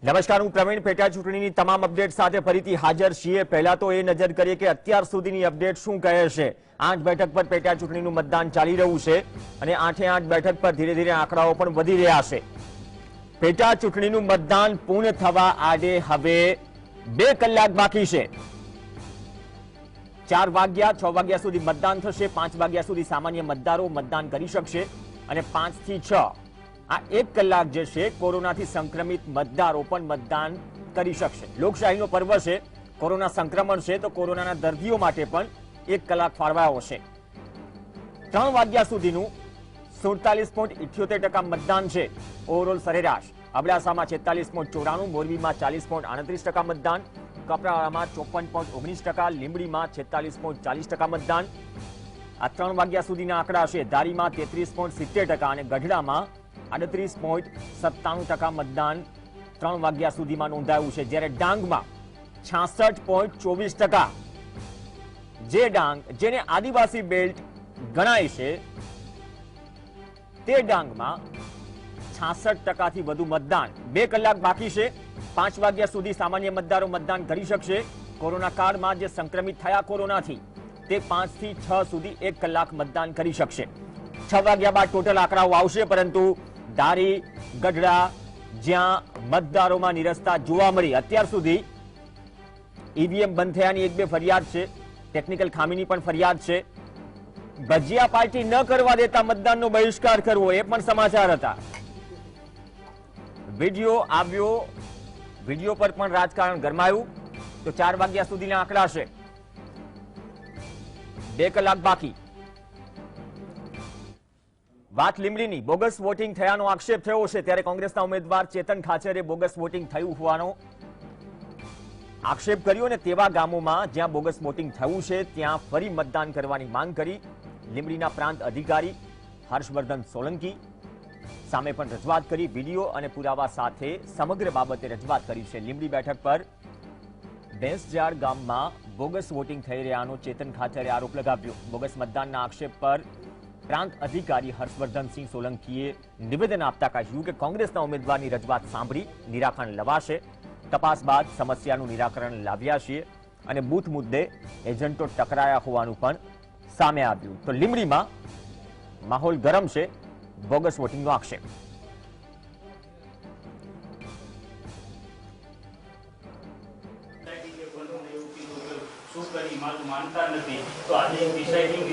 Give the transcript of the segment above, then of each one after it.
નમસ્કાર, હું પ્રવીણ પેટા ચૂંટણીની તમામ અપડેટ સાથે ફરીથી હાજર છીએ। પહેલા તો એ નજર કરીએ કે અત્યાર સુધીની અપડેટ શું કહે છે। 8 બેઠક પર પેટા ચૂંટણીનું મતદાન ચાલી રહ્યું છે અને 8 બેઠક પર ધીરે ધીરે આંકડાઓ પણ વધી રહ્યા છે। પેટા ચૂંટણીનું મતદાન પૂર્ણ થવા આડે હવે 2 કલાક બાકી છે। 4 વાગ્યા 6 વાગ્યા સુધી મતદાન થશે। 5 વાગ્યા સુધી સામાન્ય મતદારો મતદાન કરી શકશે અને 5 થી 6 આ 1 કલાક જે છે કોરોનાથી સંક્રમિત મતદારો પણ મતદાન કરી શકશે। લોકશાહીનો પર્વ છે, કોરોના સંક્રમણ છે તો કોરોનાના દર્દીઓ માટે પણ 1 કલાક ફાળવાયો છે। 3 વાગ્યા સુધીનું 47.78% મતદાન છે। ઓવરઓલ સરેરાશ અબડાસામાં 46.94, મોરબીમાં 40.38% મતદાન, કપરાડામાં 54.19%, લીંબડીમાં 46.40% મતદાન। આ 3 વાગ્યા સુધીના આંકડા છે। ધારીમાં 33.70% અને ગઢડામાં 38.97% મતદાન 3 વાગ્યા સુધીમાં નોંધાયું છે। જ્યારે ડાંગમાં 66.24%, જે ડાંગ જેને આદિવાસી બેલ્ટ ગણાય છે તે ડાંગમાં 66% થી વધુ મતદાન। 2 કલાક બાકી છે। 5 વાગ્યા સુધી સામાન્ય મતદારો મતદાન કરી શકશે। કોરોના કાળમાં જે સંક્રમિત થયા કોરોનાથી તે 5 થી 6 સુધી 1 કલાક મતદાન કરી શકશે। 6 વાગ્યા બાદ ટોટલ આંકડાઓ આવશે, પરંતુ ધારી, ગઢડા જ્યાં મતદારોમાં નિરસતા જોવા મળી, અત્યાર સુધી ઈવીએમ બંધ થયાની 1-2 ફરિયાદ છે, ટેકનિકલ ખામીની પણ ફરિયાદ છે। ભજીયા પાર્ટી ન કરવા દેતા મતદાનનો બહિષ્કાર કરવો એ પણ સમાચાર હતા। વિડીયો આવ્યો, વિડીયો પર પણ રાજકારણ ગરમાયું। તો 4 વાગ્યા સુધીના આંકડા છે। 2 કલાક બાકી। વાત લીંબડીની બોગસ વોટિંગ થયાનો આક્ષેપ થયો છે, ત્યારે કોંગ્રેસના ઉમેદવાર ચેતન ખાચરે બોગસ વોટિંગ થયું હોવાનો આક્ષેપ કર્યો અને તેવા ગામોમાં જ્યાં બોગસ વોટિંગ થયું છે ત્યાં ફરી મતદાન કરવાની માંગ કરી। લીંબડીના પ્રાંત અધિકારી હર્ષવર્ધન સોલંકી સામે પણ રજૂઆત કરી, વિડીયો અને પુરાવા સાથે સમગ્ર બાબતે રજૂઆત કરી છે। લીંબડી બેઠક પર બેંસજાડ ગામમાં બોગસ વોટિંગ થઈ રહ્યાનો ચેતન ખાચરે આરોપ લગાવ્યો। બોગસ મતદાનના આક્ષેપ પર પ્રાંત અધિકારી હર્ષવર્ધનસિંહ સોલંકીએ નિવેદન આપતા કહ્યું કે કોંગ્રેસના ઉમેદવારની રજૂઆત સાંભળી નિરાકરણ લવાશે। તપાસ બાદ સમસ્યાનું નિરાકરણ લાવ્યા છીએ અને બૂથ મુદ્દે એજન્ટો ટકરાયા હોવાનું પણ સામે આવ્યું। તો લીંબડીમાં માહોલ ગરમ છે, બોગસ વોટિંગનો આક્ષેપ। મારું માનતા નથી તો આજે ડિસાઇડિંગ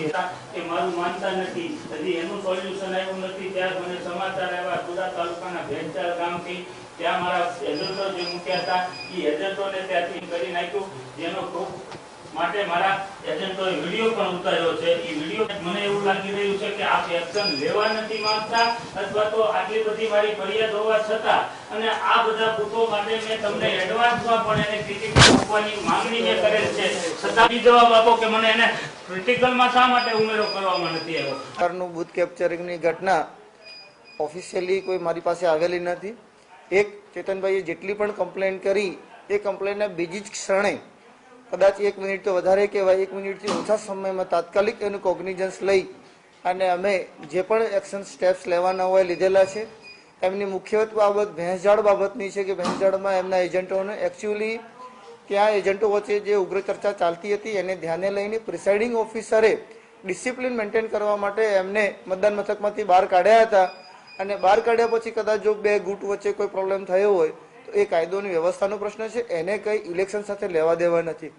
કે મારું માનતા નથી, હજી એનું સોલ્યુશન આવ્યું નથી। ત્યારે મને સમાચાર આવ્યા સુરત તાલુકાના ભેંચાળ ગામથી, ત્યાં મારા એજન્ટો જે મૂક્યા હતા એ એજન્ટોને ત્યાંથી કરી નાખ્યું, જેનો પ્રૂફ માટે મારા એજન્ટોએ વિડીયો પણ ઉતાર્યો છે। એ વિડીયો મને એવું લાગી રહ્યું છે કે આપ એક્શન લેવા નથી માંગતા, અથવા તો આટલી બધી મારી ફરિયાદ હોવા છતાં અને આ બધા બૂથો માટે મેં તમને એડવાન્સમાં પણ એને ક્રિટિકલ મૂકવાની માંગણી મેં કરેલ છે, છતાં બી જવાબ આપો કે મને એને ક્રિટિકલમાં શા માટે ઉમેરો કરવામાં નથી આવ્યો। સરકારનું બૂથ કેપ્ચરિંગની ઘટના ઓફિશિયલી કોઈ મારી પાસે આવેલી નથી। એક ચેતનભાઈએ જેટલી પણ કમ્પ્લેન કરી એ કમ્પ્લેનના બીજી જ ક્ષણે, કદાચ 1 મિનિટ તો વધારે કહેવાય, 1 મિનિટથી ઓછા સમયમાં તાત્કાલિક એનું કોગ્નિઝન્સ લઈ અને અમે જે પણ એક્શન સ્ટેપ્સ લેવાના હોય લીધેલા છે। એમની મુખ્ય બાબત ભેંસજાડ બાબતની છે કે ભેંસજાડમાં એમના એજન્ટોને એકચ્યુઅલી ત્યાં એજન્ટો વચ્ચે જે ઉગ્ર ચર્ચા ચાલતી હતી એને ધ્યાને લઈને પ્રિસાઇડિંગ ઓફિસરે ડિસિપ્લિન મેન્ટેન કરવા માટે એમને મતદાન મથકમાંથી બહાર કાઢ્યા હતા અને બહાર કાઢ્યા પછી કદાચ જો 2 ગુટ વચ્ચે કોઈ પ્રોબ્લેમ થયો હોય તો એ કાયદોની વ્યવસ્થાનો પ્રશ્ન છે, એને કંઈ ઇલેક્શન સાથે લેવા દેવા નથી।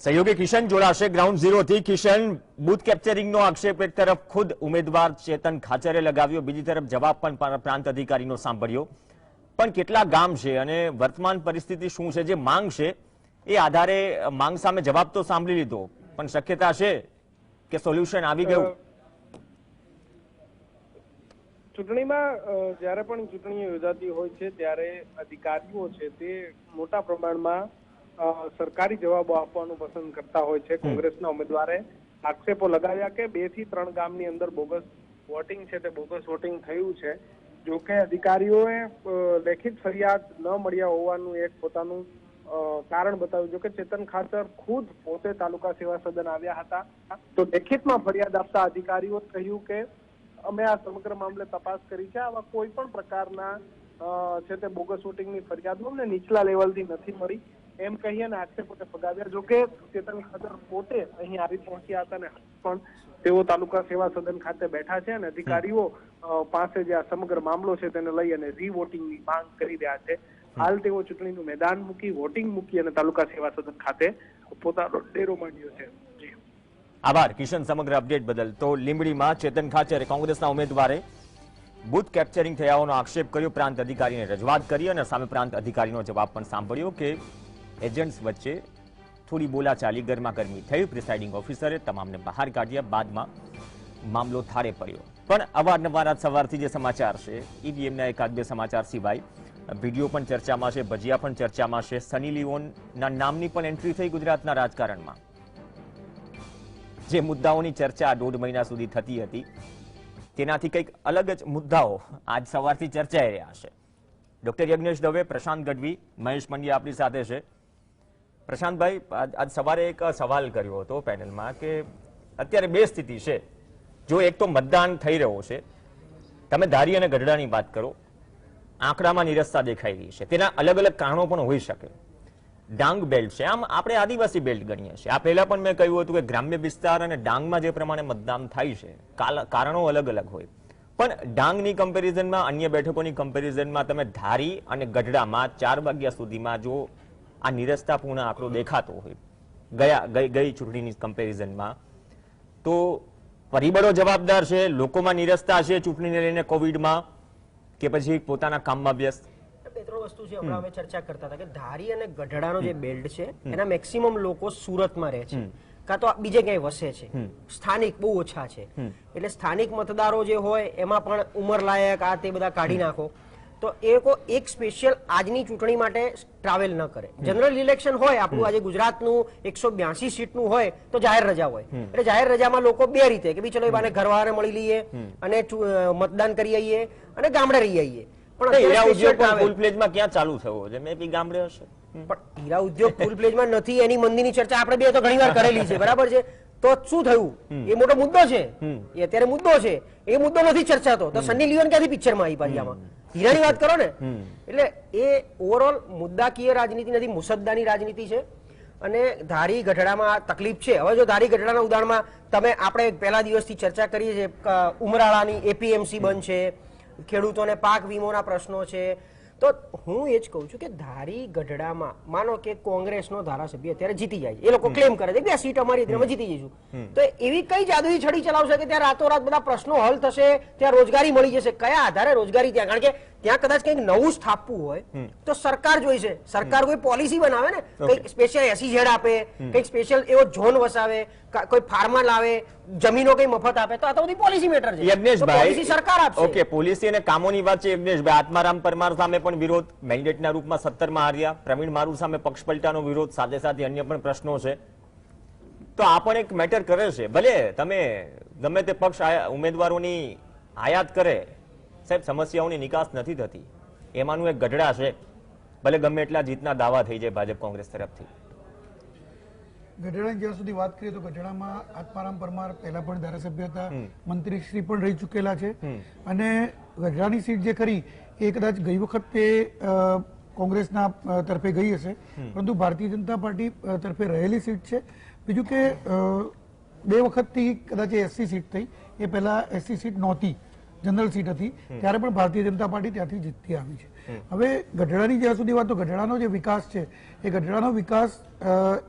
સહયોગી કિશન જોડાશે ગ્રાઉન્ડ ઝીરોથી। કિશન, બૂથ કેપ્ચરિંગનો આક્ષેપ એક તરફ ખુદ ઉમેદવાર ચેતન ખાચરે લગાવ્યો, બીજી તરફ જવાબ પણ પ્રાંત અધિકારીનો સાંભળ્યો, પણ કેટલા ગામ છે અને વર્તમાન પરિસ્થિતિ શું છે? જે માંગ છે એ આધારે માંગ સામે જવાબ તો સાંભળી લીધો, પણ શક્યતા છે કે સોલ્યુશન આવી ગયું? ચૂંટણીમાં જ્યારે પણ ચૂંટણીઓ યોજાતી હોય છે ત્યારે અધિકારીઓ છે તે મોટા પ્રમાણમાં સરકારી જવાબો આપવાનું પસંદ કરતા હોય છે। કોંગ્રેસના ઉમેદવારે આક્ષેપો લગાવ્યા કે 2 થી 3 ગામની અંદર બોગસ વોટિંગ છે તે બોગસ વોટિંગ થયું છે। જોકે અધિકારીઓએ લેખિત ફરિયાદ ન મળ્યા હોવાનું એક પોતાનું કારણ બતાવ્યું। જો કે ચેતન ખાચર ખુદ પોતે તાલુકા સેવા સદન આવ્યા હતા, તો લેખિતમાં ફરિયાદ આપતા અધિકારીઓ કહ્યું કે અમે આ સમગ્ર મામલે તપાસ કરી છે, આવા કોઈ પણ પ્રકારના છે તે બોગસ વોટિંગની ફરિયાદો અમને નીચલા લેવલથી નથી મળી એમ કહીએ ને આક્ષેપોને ફગાવ્યા. જોકે ચેતન ખાચર પોતે અહીં આવી પહોંચ્યા હતા ને પણ તેઓ તાલુકા સેવા સદન ખાતે બેઠા છે અને અધિકારીઓ પાસે જે આ સમગ્ર મામલો છે તેને લઈ અને રીવોટિંગની માંગ કરી રહ્યા છે. હાલ તેઓ ચૂંટણીનું મેદાન મૂકી વોટિંગ મૂકી અને તાલુકા સેવા સદન ખાતે પોતાનો ડેરો માંડ્યો છે. આભાર કિશન સમગ્ર અપડેટ બદલ. તો લીંબડીમાં ચેતન ખાચરે કોંગ્રેસના ઉમેદવારે બુથ કેપ્ચરિંગ થયા હોવાનો આક્ષેપ કર્યો, પ્રાંત અધિકારીને રજૂઆત કરી અને સામે પ્રાંત અધિકારીનો જવાબ પણ સાંભળ્યો કે એજન્ટ્સ વચ્ચે થોડી બોલાચાલી ગરમાગરમી થઈ. પ્રિસાઇડિંગ ઓફિસરે તમામને બહાર કાઢ્યા, બાદમાં મામલો થાળે પડ્યો. પણ અવારનવાર આજ સવારથી જે સમાચાર છે ઈવીએમના એકાદ બે સમાચાર સિવાય વિડીયો પણ ચર્ચામાં છે, ભજીયા પણ ચર્ચામાં છે, સની લિયોનના નામની પણ એન્ટ્રી થઈ ગુજરાતના રાજકારણમાં. જે મુદ્દાઓની ચર્ચા 1.5 મહિના સુધી થતી હતી તેનાથી કંઈક અલગ જ મુદ્દાઓ આજ સવારથી ચર્ચાઈ રહ્યા છે. ડોક્ટર યજ્ઞેશ દવે, પ્રશાંત ગઢવી, મહેશ પંડ્યા આપણી સાથે છે. પ્રશાંતભાઈ, આજ સવારે એક સવાલ કર્યો હતો પેનલમાં કે અત્યારે બે સ્થિતિ છે. જો એક તો મતદાન થઈ રહ્યો છે, તમે ધારી અને ગઢડાની વાત કરો, આંકડામાં નિરસતા દેખાઈ રહી છે. તેના અલગ અલગ કારણો પણ હોઈ શકે. ડાંગ બેલ્ટ છે, આમ આપણે આદિવાસી બેલ્ટ ગણીએ છીએ. આ પહેલા પણ મેં કહ્યું હતું કે ગ્રામ્ય વિસ્તાર અને ડાંગમાં જે પ્રમાણે મતદાન થાય છે કારણો અલગ અલગ હોય. પણ ડાંગની કમ્પેરિઝનમાં, અન્ય બેઠકોની કમ્પેરિઝનમાં તમે ધારી અને ગઢડામાં 4 વાગ્યા સુધીમાં જો આ નિરસતાપૂર્ણ આંકડો દેખાતો હોય ગઈ ચૂંટણીની કમ્પેરિઝનમાં, તો પરિબળો જવાબદાર છે, લોકોમાં નિરસતા છે ચૂંટણીને લઈને કોવિડમાં, કે પછી પોતાના કામમાં વ્યસ્ત? બે ત્રણ વસ્તુ છે. હમણાં અમે ચર્ચા કરતા હતા કે ધારી અને ગઢડાનો જે બેલ્ટ છે એના મેક્સિમમ લોકો સુરતમાં રહે છે, કાં તો બીજે ક્યાંય વસે છે. સ્થાનિક બહુ ઓછા છે. એટલે સ્થાનિક મતદારો જે હોય એમાં પણ ઉંમરલાયક આ તે બધા કાઢી નાખો તો એ લોકો એક સ્પેશિયલ આજની ચૂંટણી માટે ટ્રાવેલ ન કરે. જનરલ ઇલેક્શન હોય આપણું આજે ગુજરાતનું 182 સીટનું હોય તો જાહેર રજા હોય. એટલે જાહેર રજામાં લોકો બે રીતે કે ભાઈ ચલો એ બાને ઘરવાળાને મળી લઈએ અને મતદાન કરી આવીએ અને ગામડે રહી આવીએ. પણ હીરા ઉદ્યોગ પણ ફૂલ પ્લેજમાં ક્યાં ચાલુ થયો છે? મે બી ગામડે હશે. પણ હીરા ઉદ્યોગ ફૂલ પ્લેજમાં નથી, એની મંદીની ચર્ચા આપણે બે તો ઘણીવાર કરેલી છે, બરાબર છે. તો શું થયું? એ મોટો મુદ્દો છે, એ અત્યારે મુદ્દો છે. એ મુદ્દો નથી ચર્ચાતો તો સની લિયોન ક્યાંથી પિક્ચરમાં આવી પાછી? આમાં હીરાની વાત કરો ને. એટલે એ ઓવરઓલ મુદ્દાકીય રાજનીતિ નથી, મુસદ્દાની રાજનીતિ છે. અને ધારી ગઢડામાં તકલીફ છે. હવે જો ધારી ગઢડાના ઉદાહરણમાં તમે આપણે પહેલા દિવસથી ચર્ચા કરીએ છીએ, ઉમરાળાની એપીએમસી બંધ છે, ખેડૂતોને પાક વીમોના પ્રશ્નો છે. તો હું એ જ કહું છું કે ધારી ગઢડામાં માનો કે કોંગ્રેસનો ધારાસભ્ય અત્યારે જીતી જાય, એ લોકો ક્લેમ કરે છે કે આ સીટ અમારી અમે જીતી જઈશું, તો એવી કઈ જાદુઈ છડી ચલાવશે કે ત્યાં રાતોરાત બધા પ્રશ્નો હલ થશે, ત્યાં રોજગારી મળી જશે? કયા આધારે રોજગારી ત્યાં? કારણ કે ત્યાં કદાચ કંઈક નવું સ્થાપવું હોય તો સરકાર જોઈશે. સરકાર કોઈ પોલિસી બનાવે ને, કંઈક સ્પેશિયલ SEZ આપે, કંઈક સ્પેશિયલ એવો ઝોન વસાવે, કોઈ ફાર્મર લાવે, જમીનો કઈ મફત આપે. તો આ તો બધી પોલિસી મેટર છે. યજ્ઞેશભાઈ, સરકાર આપશે. ઓકે, પોલિસી અને કામોની વાત છે. યજ્ઞેશભાઈ, આત્મારામ પરમાર સામે પણ વિરોધ, મેન્ડેટના રૂપમાં 17 માં હાર્યા. પ્રવીણ મારૂ સામે પક્ષપલટાનો વિરોધ, સાથે સાથે અન્ય પણ પ્રશ્નો છે. તો આ પણ એક મેટર કરે છે. ભલે તમે ગમે તે પક્ષ ઉમેદવારોની આયાત કરે, સાહેબ સમસ્યાઓની નિકાસ નથી થતી. એમાંનું એક ગઢડા છે. ભલે ગમે એટલા જીતના દાવા થઈ જાય ભાજપ કોંગ્રેસ તરફથી. ગઢડાની જ્યાં સુધી વાત કરીએ તો ગઢડામાં આત્મારામ પરમાર પહેલા પણ ધારાસભ્ય હતા, મંત્રીશ્રી પણ રહી ચૂકેલા છે. અને ગઢડાની સીટ જે ખરી એ કદાચ ગઈ વખતે કોંગ્રેસના તરફે ગઈ હશે, પરંતુ ભારતીય જનતા પાર્ટી તરફે રહેલી સીટ છે. બીજું કે 2 વખતથી કદાચ એ SC સીટ થઈ, એ પહેલા SC સીટ નહોતી, જનરલ સીટ હતી, ત્યારે પણ ભારતીય જનતા પાર્ટી ત્યાંથી જીતતી આવી છે. હવે ગઢડાની જ્યાં સુધી વાત, તો ગઢડાનો જે વિકાસ છે એ ગઢડાનો વિકાસ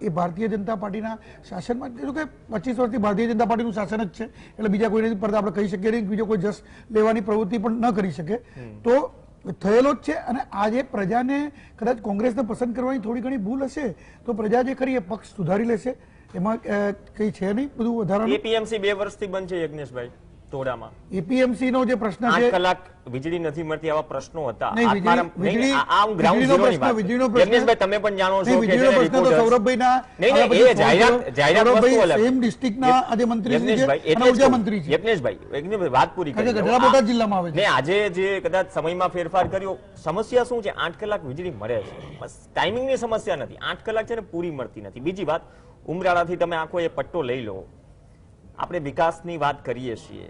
એ ભારતીય જનતા પાર્ટીના શાસનમાં, કે 25 વર્ષથી ભારતીય જનતા પાર્ટીનું શાસન જ છે, એટલે બીજા કોઈ નથી પડતા આપણે કહી શકીએ નહીં, બીજો કોઈ જસ લેવાની પ્રવૃત્તિ પણ ન કરી શકે. તો થયેલો જ છે. અને આજે પ્રજાને કદાચ કોંગ્રેસને પસંદ કરવાની થોડી ઘણી ભૂલ હશે તો પ્રજા જે ખરી એ પક્ષ સુધારી લેશે, એમાં કઈ છે નહીં. બધું વધારાનું એપીએમસી 2 વર્ષથી બંધ છે યજ્ઞેશભાઈ. તોડામાં એપીએમસી નો જે પ્રશ્ન છે, 8 કલાક વીજળી નથી મળતી, આવા પ્રશ્નો હતા. તમે પણ જાણો છો કે સૌરભભાઈના સેમ ડિસ્ટ્રિક્ટના આજે મંત્રી છે, ઉર્જા મંત્રી છે. યજ્ઞેશભાઈ વાત પૂરી કરી. ગઢડા બોટાદ જિલ્લામાં આવે છે. આજે જે કદાચ સમયમાં ફેરફાર કર્યો, સમસ્યા શું છે? 8 કલાક વીજળી મળે છે, બસ ટાઈમિંગની સમસ્યા નથી. 8 કલાક છે ને પૂરી મળતી નથી. બીજી વાત, ઉમરાળાથી તમે આખો એ પટ્ટો લઈ લો, આપણે વિકાસની વાત કરીએ છીએ,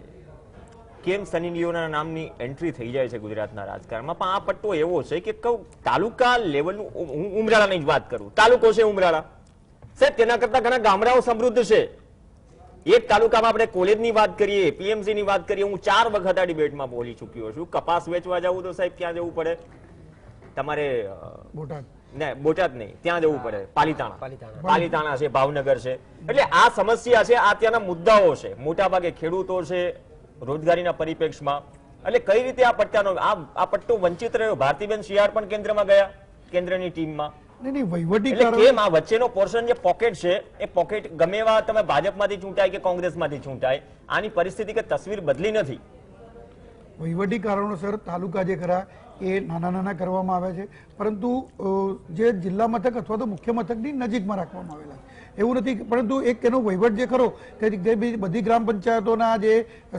કેમ સની લિયોના નામની એન્ટ્રી થઈ જાય છે ગુજરાતના રાજકારણમાં, પણ આ પટ્ટો એવો છે કે કહું તાલુકા લેવલનું, હું ઉમરાળાની જ વાત કરું, તાલુકો છે ઉમરાળા સાહેબ, તેના કરતા ઘણા ગામડાઓ સમૃદ્ધ છે. એક તાલુકામાં આપણે કોલેજની વાત કરીએ, પીએમસી ની વાત કરીએ, હું 4 વખત આ ડિબેટમાં બોલી ચૂક્યો છું. કપાસ વેચવા જવું તો સાહેબ ક્યાં જવું પડે તમારે? બોટાદ બોટાદ નહીં, ત્યાં જવું પડે, પાલીતાણા છે, ભાવનગર છે. એટલે આ સમસ્યા છે, આ ત્યાંના મુદ્દાઓ છે, મોટા ભાગે ખેડૂતો છે, રોજગારીના પરિપ્રેક્ષમાં. એટલે કઈ રીતે આ પટ્ટાનો આ પટ્ટો વંચિત રહ્યો? ભારતીબેન શિયાળ પણ કેન્દ્રમાં ગયા, કેન્દ્રની ટીમમાં. કેમ આ વચ્ચેનો પોર્શન જે પોકેટ છે, એ પોકેટ ગમે એવા તમે ભાજપમાંથી ચૂંટાય કે કોંગ્રેસમાંથી ચૂંટાય, આની પરિસ્થિતિ કે તસવીર બદલી નથી. વહીવટી કારણોસર તાલુકા જે ખરા એ નાના નાના કરવામાં આવે છે, પરંતુ જે જિલ્લા મથક અથવા તો મુખ્ય મથકની નજીકમાં રાખવામાં આવેલા છે એવું નથી. પરંતુ એક એનો વહીવટ જે ખરો તે બધી ગ્રામ પંચાયતોના જે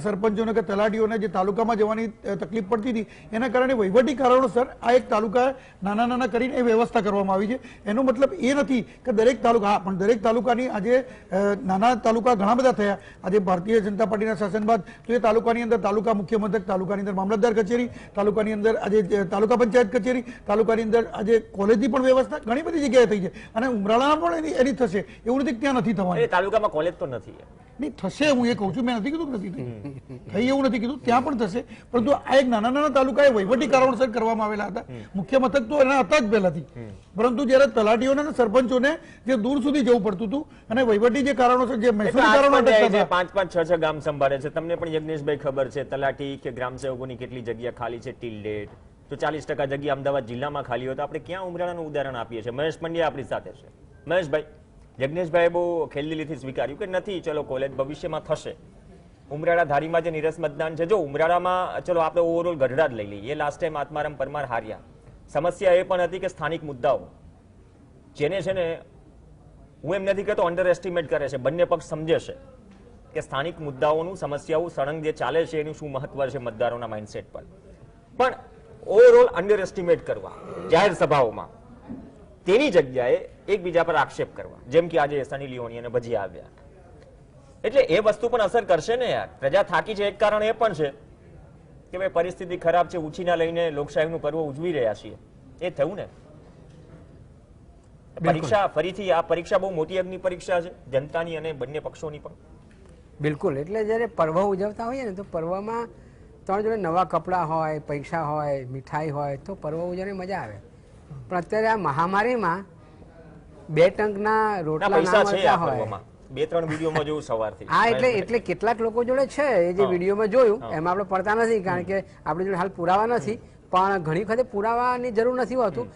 સરપંચોને કે તલાટીઓને જે તાલુકામાં જવાની તકલીફ પડતી હતી, એના કારણે વહીવટી કારણોસર આ એક તાલુકા નાના નાના કરીને એ વ્યવસ્થા કરવામાં આવી છે. એનો મતલબ એ નથી કે દરેક તાલુકા, હા, પણ દરેક તાલુકાની આજે નાના તાલુકા ઘણા બધા થયા આજે ભારતીય જનતા પાર્ટીના શાસન બાદ. તો એ તાલુકાની અંદર તાલુકા મુખ્ય મથક, તાલુકાની અંદર મામલતદાર કચેરી, તાલુકાની અંદર આજે તાલુકા પંચાયત કચેરી, તાલુકાની અંદર આજે કોલેજની પણ વ્યવસ્થા ઘણી બધી જગ્યાએ થઈ છે. અને ઉમરાળામાં પણ એની થશે, એવું નથી ત્યાં નથી થવાનું. તાલુકામાં કોલેજ તો નથી, નહીં થશે, હું એ કહું છું, મેં નથી કીધું નથી થઈ, એવું નથી કીધું, ત્યાં પણ થશે. પરંતુ આ એક નાના નાના તાલુકા એ વહીવટી કારણોસર કરવામાં આવેલા હતા. મુખ્ય મથક તો એના હતા જ પહેલાથી, પરંતુ જયારે તલાટીઓને અને સરપંચોને જે દૂર સુધી જવું પડતું હતું અને વહીવટી જે કારણોસર જે મહેસૂલી કારણો 5-5, 6-6 ગામ સંભાળે છે. તમને પણ યજ્ઞેશભાઈ ખબર છે તલાટી કે ગ્રામ સેવકોની કેટલી જગ્યા ખાલી છે ટીલ ડેટ? તો 40% જગ્યા અમદાવાદ જિલ્લામાં ખાલી હોય તો આપણે ક્યાં ઉમરાળાનું ઉદાહરણ આપીએ છીએ? મહેશ પંડ્યા આપણી સાથે છે. મહેશભાઈ, યજ્ઞેશભાઈ બહુ ખેલદિલીથી સ્વીકાર્યું કે નથી, ચલો કોલેજ ભવિષ્યમાં થશે. ઉમરાળા ધારીમાં જે નીરસ મતદાન છે, જો ઉમરાળામાં ચલો આપણે ઓવરઓલ ગઢડા જ લઈ લઈએ, લાસ્ટ ટાઈમ આત્મારામ પરમાર હાર્યા. સમસ્યા એ પણ હતી કે સ્થાનિક મુદ્દાઓ જેને છે ને, હું એમ નથી કહેતો અંડર એસ્ટિમેટ કરે છે, બંને પક્ષ સમજે છે કે સ્થાનિક મુદ્દાઓનું સમસ્યાઓ સળંગ જે ચાલે છે એનું શું મહત્વ છે મતદારોના માઇન્ડસેટ પર. પણ ઓવરઓલ અંડર એસ્ટિમેટ કરવા જાહેર સભાઓમાં, તેની જગ્યાએ એકબીજા પર આક્ષેપ કરવા, જેમ કે આજે સની લિયોની અને ભજીયા આવ્યા. એટલે એ વસ્તુ પણ અસર કરશે ને યાર. પ્રજા થાકી છે, એક કારણ એ પણ છે કે ભાઈ પરિસ્થિતિ ખરાબ છે, ઉછીના લઈને લોકશાહીનું પર્વ ઉજવી રહ્યા છીએ. એ થયું ને. પરીક્ષા ફરીથી આ પરીક્ષા બહુ મોટી અગ્નિ પરીક્ષા છે જનતાની અને બંને પક્ષોની પણ. બિલકુલ. એટલે જ્યારે પર્વ ઉજવતા હોઈએ ને તો પર્વમાં તમારા જોડે નવા કપડાં હોય, પૈસા હોય, મીઠાઈ હોય તો પર્વ ઉજવવાની મજા આવે. પણ અત્યારે આ મહામારીમાં 2 ટંકના રોટલા ના મળતા હોય, 2-3 વિડીયોમાં જોયું સવારથી. હા, એટલે કેટલાક લોકો જોડે છે એ જે વિડીયોમાં જોયું એમાં આપણે પડતા નથી, કારણ કે આપણી જોડે હાલ પુરાવા નથી. પણ ઘણી વખતે પુરાવાની જરૂર નથી હોતું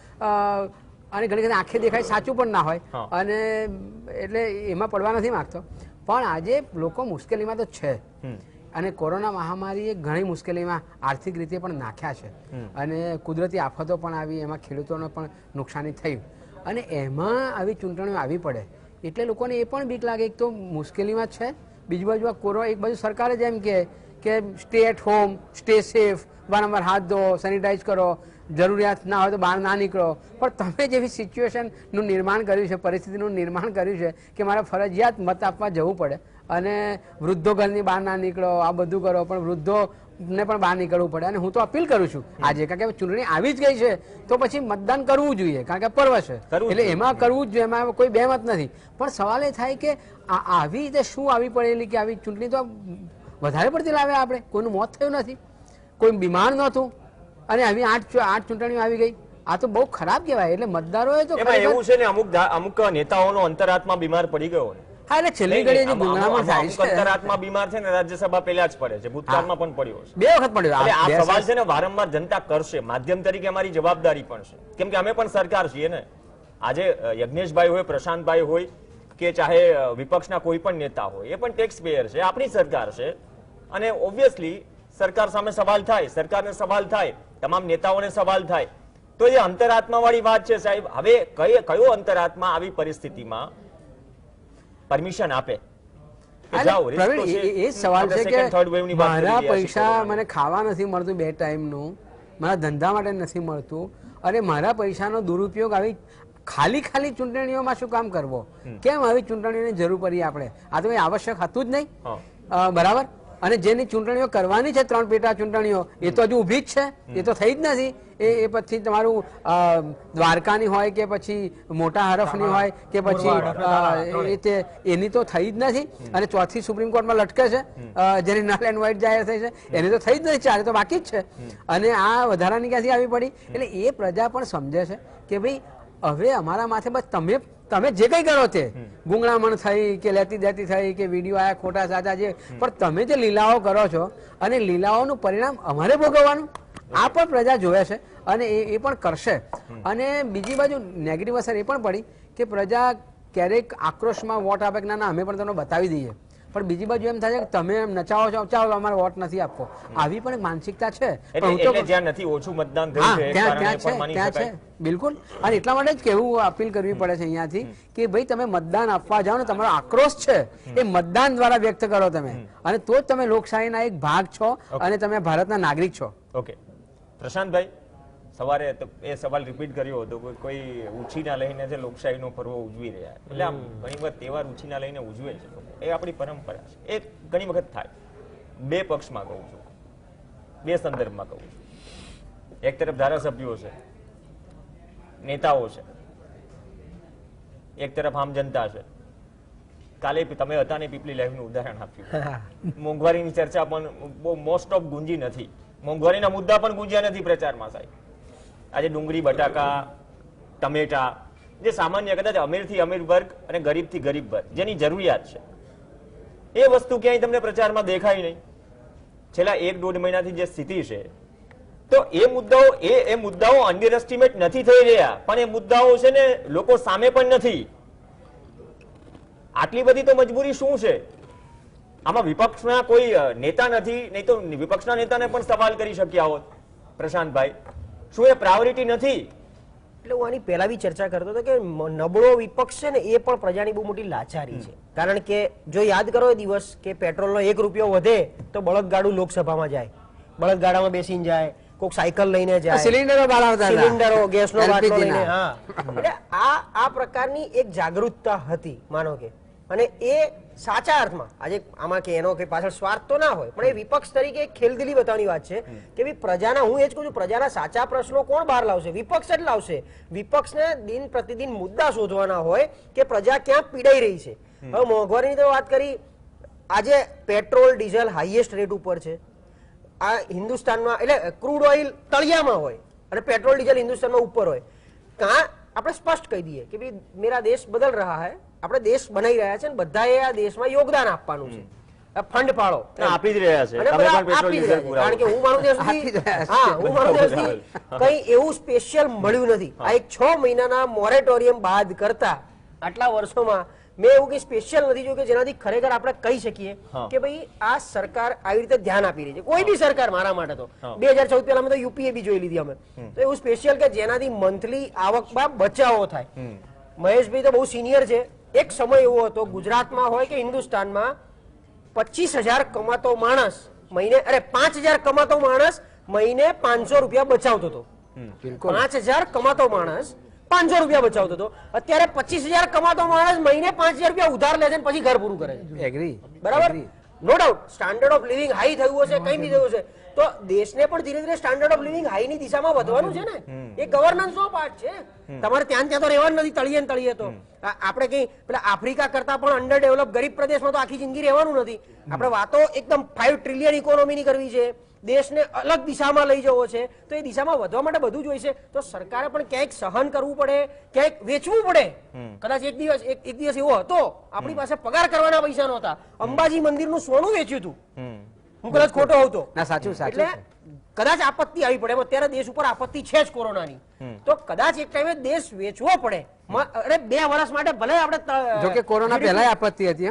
અને ઘણી વખતે આંખે દેખાય સાચું પણ ના હોય, અને એટલે એમાં પડવા નથી માંગતો. પણ આજે લોકો મુશ્કેલીમાં તો છે, અને કોરોના મહામારીએ ઘણી મુશ્કેલીમાં આર્થિક રીતે પણ નાખ્યા છે, અને કુદરતી આફતો પણ આવી, એમાં ખેડૂતોને પણ નુકસાની થયું, અને એમાં આવી ચૂંટણીઓ આવી પડે એટલે લોકોને એ પણ બીક લાગે. એક તો મુશ્કેલીમાં છે, બીજી બાજુ આ કોરોના, એક બાજુ સરકારે જેમ કે stay at home, stay safe, વારંવાર હાથ ધો, સેનિટાઈઝ કરો, જરૂરિયાત ના હોય તો બહાર ના નીકળો. પણ તમે જેવી સિચ્યુએશનનું નિર્માણ કર્યું છે, પરિસ્થિતિનું નિર્માણ કર્યું છે કે મારે ફરજિયાત મત આપવા જવું પડે, અને વૃદ્ધો ઘરની બહાર ના નીકળો, આ બધું કરો, પણ વૃદ્ધોને પણ બહાર નીકળવું પડે. અને હું તો અપીલ કરું છું આજે, કારણ કે ચૂંટણી આવી જ ગઈ છે તો પછી મતદાન કરવું જોઈએ, કારણ કે પર્વ છે એટલે એમાં કરવું જ જોઈએ, એમાં કોઈ બેમત નથી. પણ સવાલ એ થાય કે આવી રીતે શું આવી પડેલી કે આવી ચૂંટણી તો વધારે પડતી લાવે. આપણે કોઈનું મોત થયું નથી, કોઈ બીમાર નહોતું, અને આવી 8 ચૂંટણીઓ આવી ગઈ. આ તો બહુ ખરાબ કહેવાય. એટલે મતદારોએ તો એવું છે ને, અમુક નેતાઓનો અંતરાત્મા બીમાર પડી ગયો. હા, એટલે છેલ્લી ઘડીએ જે ગુંગળામણ થાય છે, અંતરાત્મા બીમાર છે ને, રાજ્યસભા પહેલા જ પડે છે, ભૂતકાળમાં પણ પડ્યો છે, 2 વખત પડ્યો. આ સવાલ છે ને વારંવાર જનતા કરશે, માધ્યમ તરીકે અમારી જવાબદારી પણ છે, કેમ કે અમે પણ સરકાર છીએ ને. આજે યજ્ઞેશભાઈ હોય, પ્રશાંતભાઈ હોય, કે ચાહે વિપક્ષના કોઈ પણ નેતા હોય, એ પણ ટેક્સ પેયર છે, આપણી સરકાર છે, અને ઓબ્વિયસલી સરકાર સામે સવાલ થાય, સરકારને સવાલ થાય, તમામ નેતાઓને સવાલ થાય. તો એ અંતરાત્મા વાળી વાત છે સાહેબ. હવે કયો અંતરાત્મા આવી પરિસ્થિતિમાં પરમિશન આપે? એ સવાલ છે કે મારા પૈસા મને ખાવા નથી મળતું 2 ટાઈમનું, મારા ધંધા માટે નથી મળતું, અને મારા પૈસાનો દુરુપયોગ આવી ખાલી ચૂંટણીઓમાં શું કામ કરવો? કેમ આવી ચૂંટણીઓની જરૂર પડી આપણે? આ તો આવશ્યક હતું જ નહીં, બરાબર. અને જેની ચૂંટણીઓ કરવાની છે 3 પેટા ચૂંટણીઓ એ તો હજુ ઊભી જ છે, એ તો થઈ જ નથી. એ પછી તમારું દ્વારકાની હોય કે પછી મોટા હરફની હોય કે પછી એની તો થઈ જ નથી. અને ચોથી સુપ્રીમ કોર્ટમાં લટકે છે, જેની નલ એન્ડ વ્હાઇટ જાહેર થઈ છે એની તો થઈ જ નથી, 4 તો બાકી જ છે. અને આ વધારાની ક્યાંથી આવી પડી? એટલે એ પ્રજા પણ સમજે છે કે ભાઈ હવે અમારા માથે બસ તમે જે કઈ કરો તે ગુંગળામણ થઈ કે લેતી દેતી થઈ કે વિડીયો આયા ખોટા સાચા છે, પણ તમે જે લીલાઓ કરો છો અને લીલાઓનું પરિણામ અમારે ભોગવવાનું, આ પણ પ્રજા જોવે છે અને એ પણ કરશે. અને બીજી બાજુ નેગેટિવ અસર એ પણ પડી કે પ્રજા ક્યારેક આક્રોશમાં વોટ આપે કે ના અમે પણ તમને બતાવી દઈએ, પણ બીજી બાજુ એમ થાય છે કે તમે એમ નચાવો છો, ચાલો અમારે વોટ નથી આપવો. આવી પણ એક માનસિકતા છે. જ્યાં નથી ઓછું મતદાન થયું છે ત્યાં છે બિલકુલ. અને એટલા માટે જ કેવું અપીલ કરવી પડે છે અહીંયાથી કે ભાઈ તમે મતદાન આપવા જાઓ ને, તમારો આક્રોશ છે એ મતદાન દ્વારા વ્યક્ત કરો તમે, અને તો જ તમે લોકશાહીના એક ભાગ છો અને તમે ભારતના નાગરિક છો. ઓકે પ્રશાંતભાઈ, સવારે એ સવાલ રિપીટ કર્યો હતો કે કોઈ ઉછીના લઈને જે લોકશાહીનો પર્વ ઉજવી રહ્યા, એટલે આમ ઘણી વખત તહેવાર ઉછીના લઈને ઉજવે છે, એ આપણી પરંપરા છે. એ ઘણી વખત થાય. બે પક્ષમાં કહું છું, બે સંદર્ભમાં કહું છું. એક તરફ ધારાસભ્યો છે, નેતાઓ છે, એક તરફ આમ જનતા છે. કાલે તમે હતા ને પીપલી લાઈવનું ઉદાહરણ આપ્યું. મોંઘવારીની ચર્ચા પણ બહુ મોસ્ટ ઓફ ગુંજી નથી, મોંઘવારીના મુદ્દા પણ ગુંજ્યા નથી પ્રચારમાં સાહેબ. આજે ડુંગળી, બટાકા, ટમેટા, જે સામાન્ય કદાચ અમીરથી અમીર વર્ગ અને ગરીબથી ગરીબ વર્ગ જેની જરૂરિયાત છે, એ વસ્તુ ક્યાંય તમને પ્રચારમાં દેખાય નહીં. છેલ્લા 1-1.5 મહિનાથી જે સ્થિતિ છે, તો એ મુદ્દાઓ અંડર એસ્ટિમેટ નથી થઈ રહ્યા, પણ એ મુદ્દાઓ છે ને લોકો સામે પણ નથી. આટલી બધી તો મજબૂરી શું છે? આમાં વિપક્ષના કોઈ નેતા નથી, નહીં તો વિપક્ષના નેતાને પણ સવાલ કરી શક્યા હોત. પ્રશાંતભાઈ, શું એ પ્રાયોરિટી નથી? એટલે હું આની પહેલા બી ચર્ચા કરતો હતો કે નબળો વિપક્ષ છે ને એ પણ પ્રજાની બહુ મોટી લાચારી છે. કારણ કે જો યાદ કરો એ દિવસ કે પેટ્રોલનો 1 રૂપિયો વધે તો બળદગાડું લોકસભામાં જાય, બળદગાડામાં બેસીને જાય, કોઈક સાયકલ લઈને જાય, સિલિન્ડરો ગેસનો બાટલો લઈને. હા, એટલે આ પ્રકારની એક જાગૃતતા હતી માનો કે, અને એ સાચા અર્થમાં આજે આમાં કે એનો કે પાછળ સ્વાર્થ તો ના હોય, પણ એ વિપક્ષ તરીકે એક ખેલદિલી બતાવવાની વાત છે કે ભાઈ પ્રજાના, હું એ જ કહું છું, પ્રજાના સાચા પ્રશ્નો કોણ બહાર લાવશે? વિપક્ષ જ લાવશે. વિપક્ષને દિન પ્રતિદિન મુદ્દા શોધવાના હોય કે પ્રજા ક્યાં પીડાઈ રહી છે. હવે મોંઘવારીની તો વાત કરી, આજે પેટ્રોલ ડીઝલ હાઈએસ્ટ રેટ ઉપર છે. આ હિન્દુસ્તાનમાં એટલે ક્રૂડ ઓઇલ તળિયામાં હોય અને પેટ્રોલ ડીઝલ હિન્દુસ્તાનમાં ઉપર હોય. કાં આપણે સ્પષ્ટ કહી દઈએ કે ભાઈ મેરા દેશ બદલ રહા હૈ, આપણે દેશ બનાવી રહ્યા છે, બધાએ આ દેશમાં યોગદાન આપવાનું છે, ફંડ ફાળો આપી જ રહ્યા છે. કારણ કે હું માનું ત્યાં સુધી કઈ એવું સ્પેશિયલ મળ્યું નથી. આ એક 6 મહિનાના મોરેટોરિયમ બાદ કરતા આટલા વર્ષોમાં મેં એવું કઈ સ્પેશિયલ નથી જોયું કે જેનાથી ખરેખર આપણે કહી શકીએ કે ભાઈ આ સરકાર આવી રીતે ધ્યાન આપી રહી છે. કોઈ બી સરકાર મારા માટે તો 2014 પહેલા અમે તો યુપીએ બી જોઈ લીધી અમે તો, એવું સ્પેશિયલ કે જેનાથી મંથલી આવકમાં બચાવો થાય. મહેશભાઈ તો બહુ સિનિયર છે. એક સમય એવો હતો ગુજરાતમાં હોય કે હિન્દુસ્તાનમાં 25,000 કમાતો માણસ મહિને, અરે 5,000 કમાતો માણસ મહિને 500 રૂપિયા બચાવતો હતો. 5,000 કમાતો માણસ 500 રૂપિયા બચાવતો હતો. અત્યારે 25,000 કમાતો માણસ મહિને 5,000 રૂપિયા ઉધાર લે છે અને પછી ઘર પૂરું કરે છે. એગ્રી, બરાબર, no doubt. Standard of living high થયું હશે, કઈ બી થયું હશે, તો દેશને પણ ધીરે ધીરે સ્ટાન્ડર્ડ ઓફ લિવિંગ હાઈ ની દિશામાં વધવાનું છે ને. એ ગવર્નન્સ નો પાર્ટ છે. તમારે ત્યાં તો રહેવાનું નથી, તળિયે ને તળિયે તો. આપણે કઈ પેલા આફ્રિકા કરતા પણ અંડર ડેવલપ ગરીબ પ્રદેશમાં તો આખી જિંદગી રહેવાનું નથી. આપણે વાતો એકદમ 5 ટ્રિલિયન ઇકોનોમીની કરવી છે, દેશને અલગ દિશામાં લઈ જવો છે, તો એ દિશામાં વધવા માટે બધું જોઈશે. તો સરકારે પણ ક્યાંક સહન કરવું પડે, ક્યાંક વેચવું પડે. કદાચ એક દિવસ એવો હતો આપણી પાસે પગાર કરવાના પૈસા નહોતા, અંબાજી મંદિરનું સોનું વેચ્યું હતું. હું કદાચ ખોટો હોઉં તો. એટલે કદાચ આપત્તિ આવી પડે. અત્યારે દેશ ઉપર આપત્તિ છે જ કોરોનાની, તો કદાચ એક ટાઈમે દેશ વેચવો પડે. અરે 2 વર્ષ માટે ભલે આપણે, જોકે કોરોના પહેલા આપત્તિ હતી.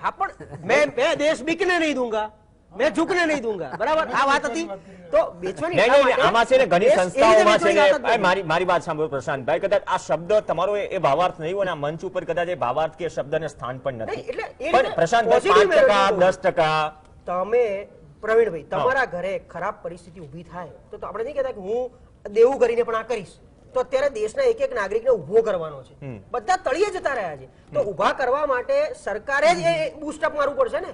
હા, પણ મેં દેશ બીકને નહીં દૂંગા, मैं झुकने नहीं दूंगा, बराबर આ વાત હતી. તો વેચવાની આમાં છે ને ઘણી સંસ્થાઓમાં છે ને, મારી વાત સાંભળો પ્રશાંતભાઈ, કદાચ આ શબ્દ તમારો એ ભાવાર્થ નહીં હોય, આ મંચ ઉપર કદાચ એ ભાવાર્થ કે શબ્દને સ્થાન પણ નથી. પણ પ્રશાંતભાઈ 5%, 10%, તમે પ્રવીણભાઈ તમારા ઘરે ખરાબ પરિસ્થિતિ ઊભી થાય તો આપણે નહીં કહેતા કે હું દેવું કરીને પણ આ કરીશ. તો અત્યારે દેશના એક એક નાગરિકને ઉભો કરવાનો છે. બધા તળિયે જતા રહ્યા છે, તો ઉભા કરવા માટે સરકારે જ એ બૂસ્ટઅપ મારવું પડશે ને.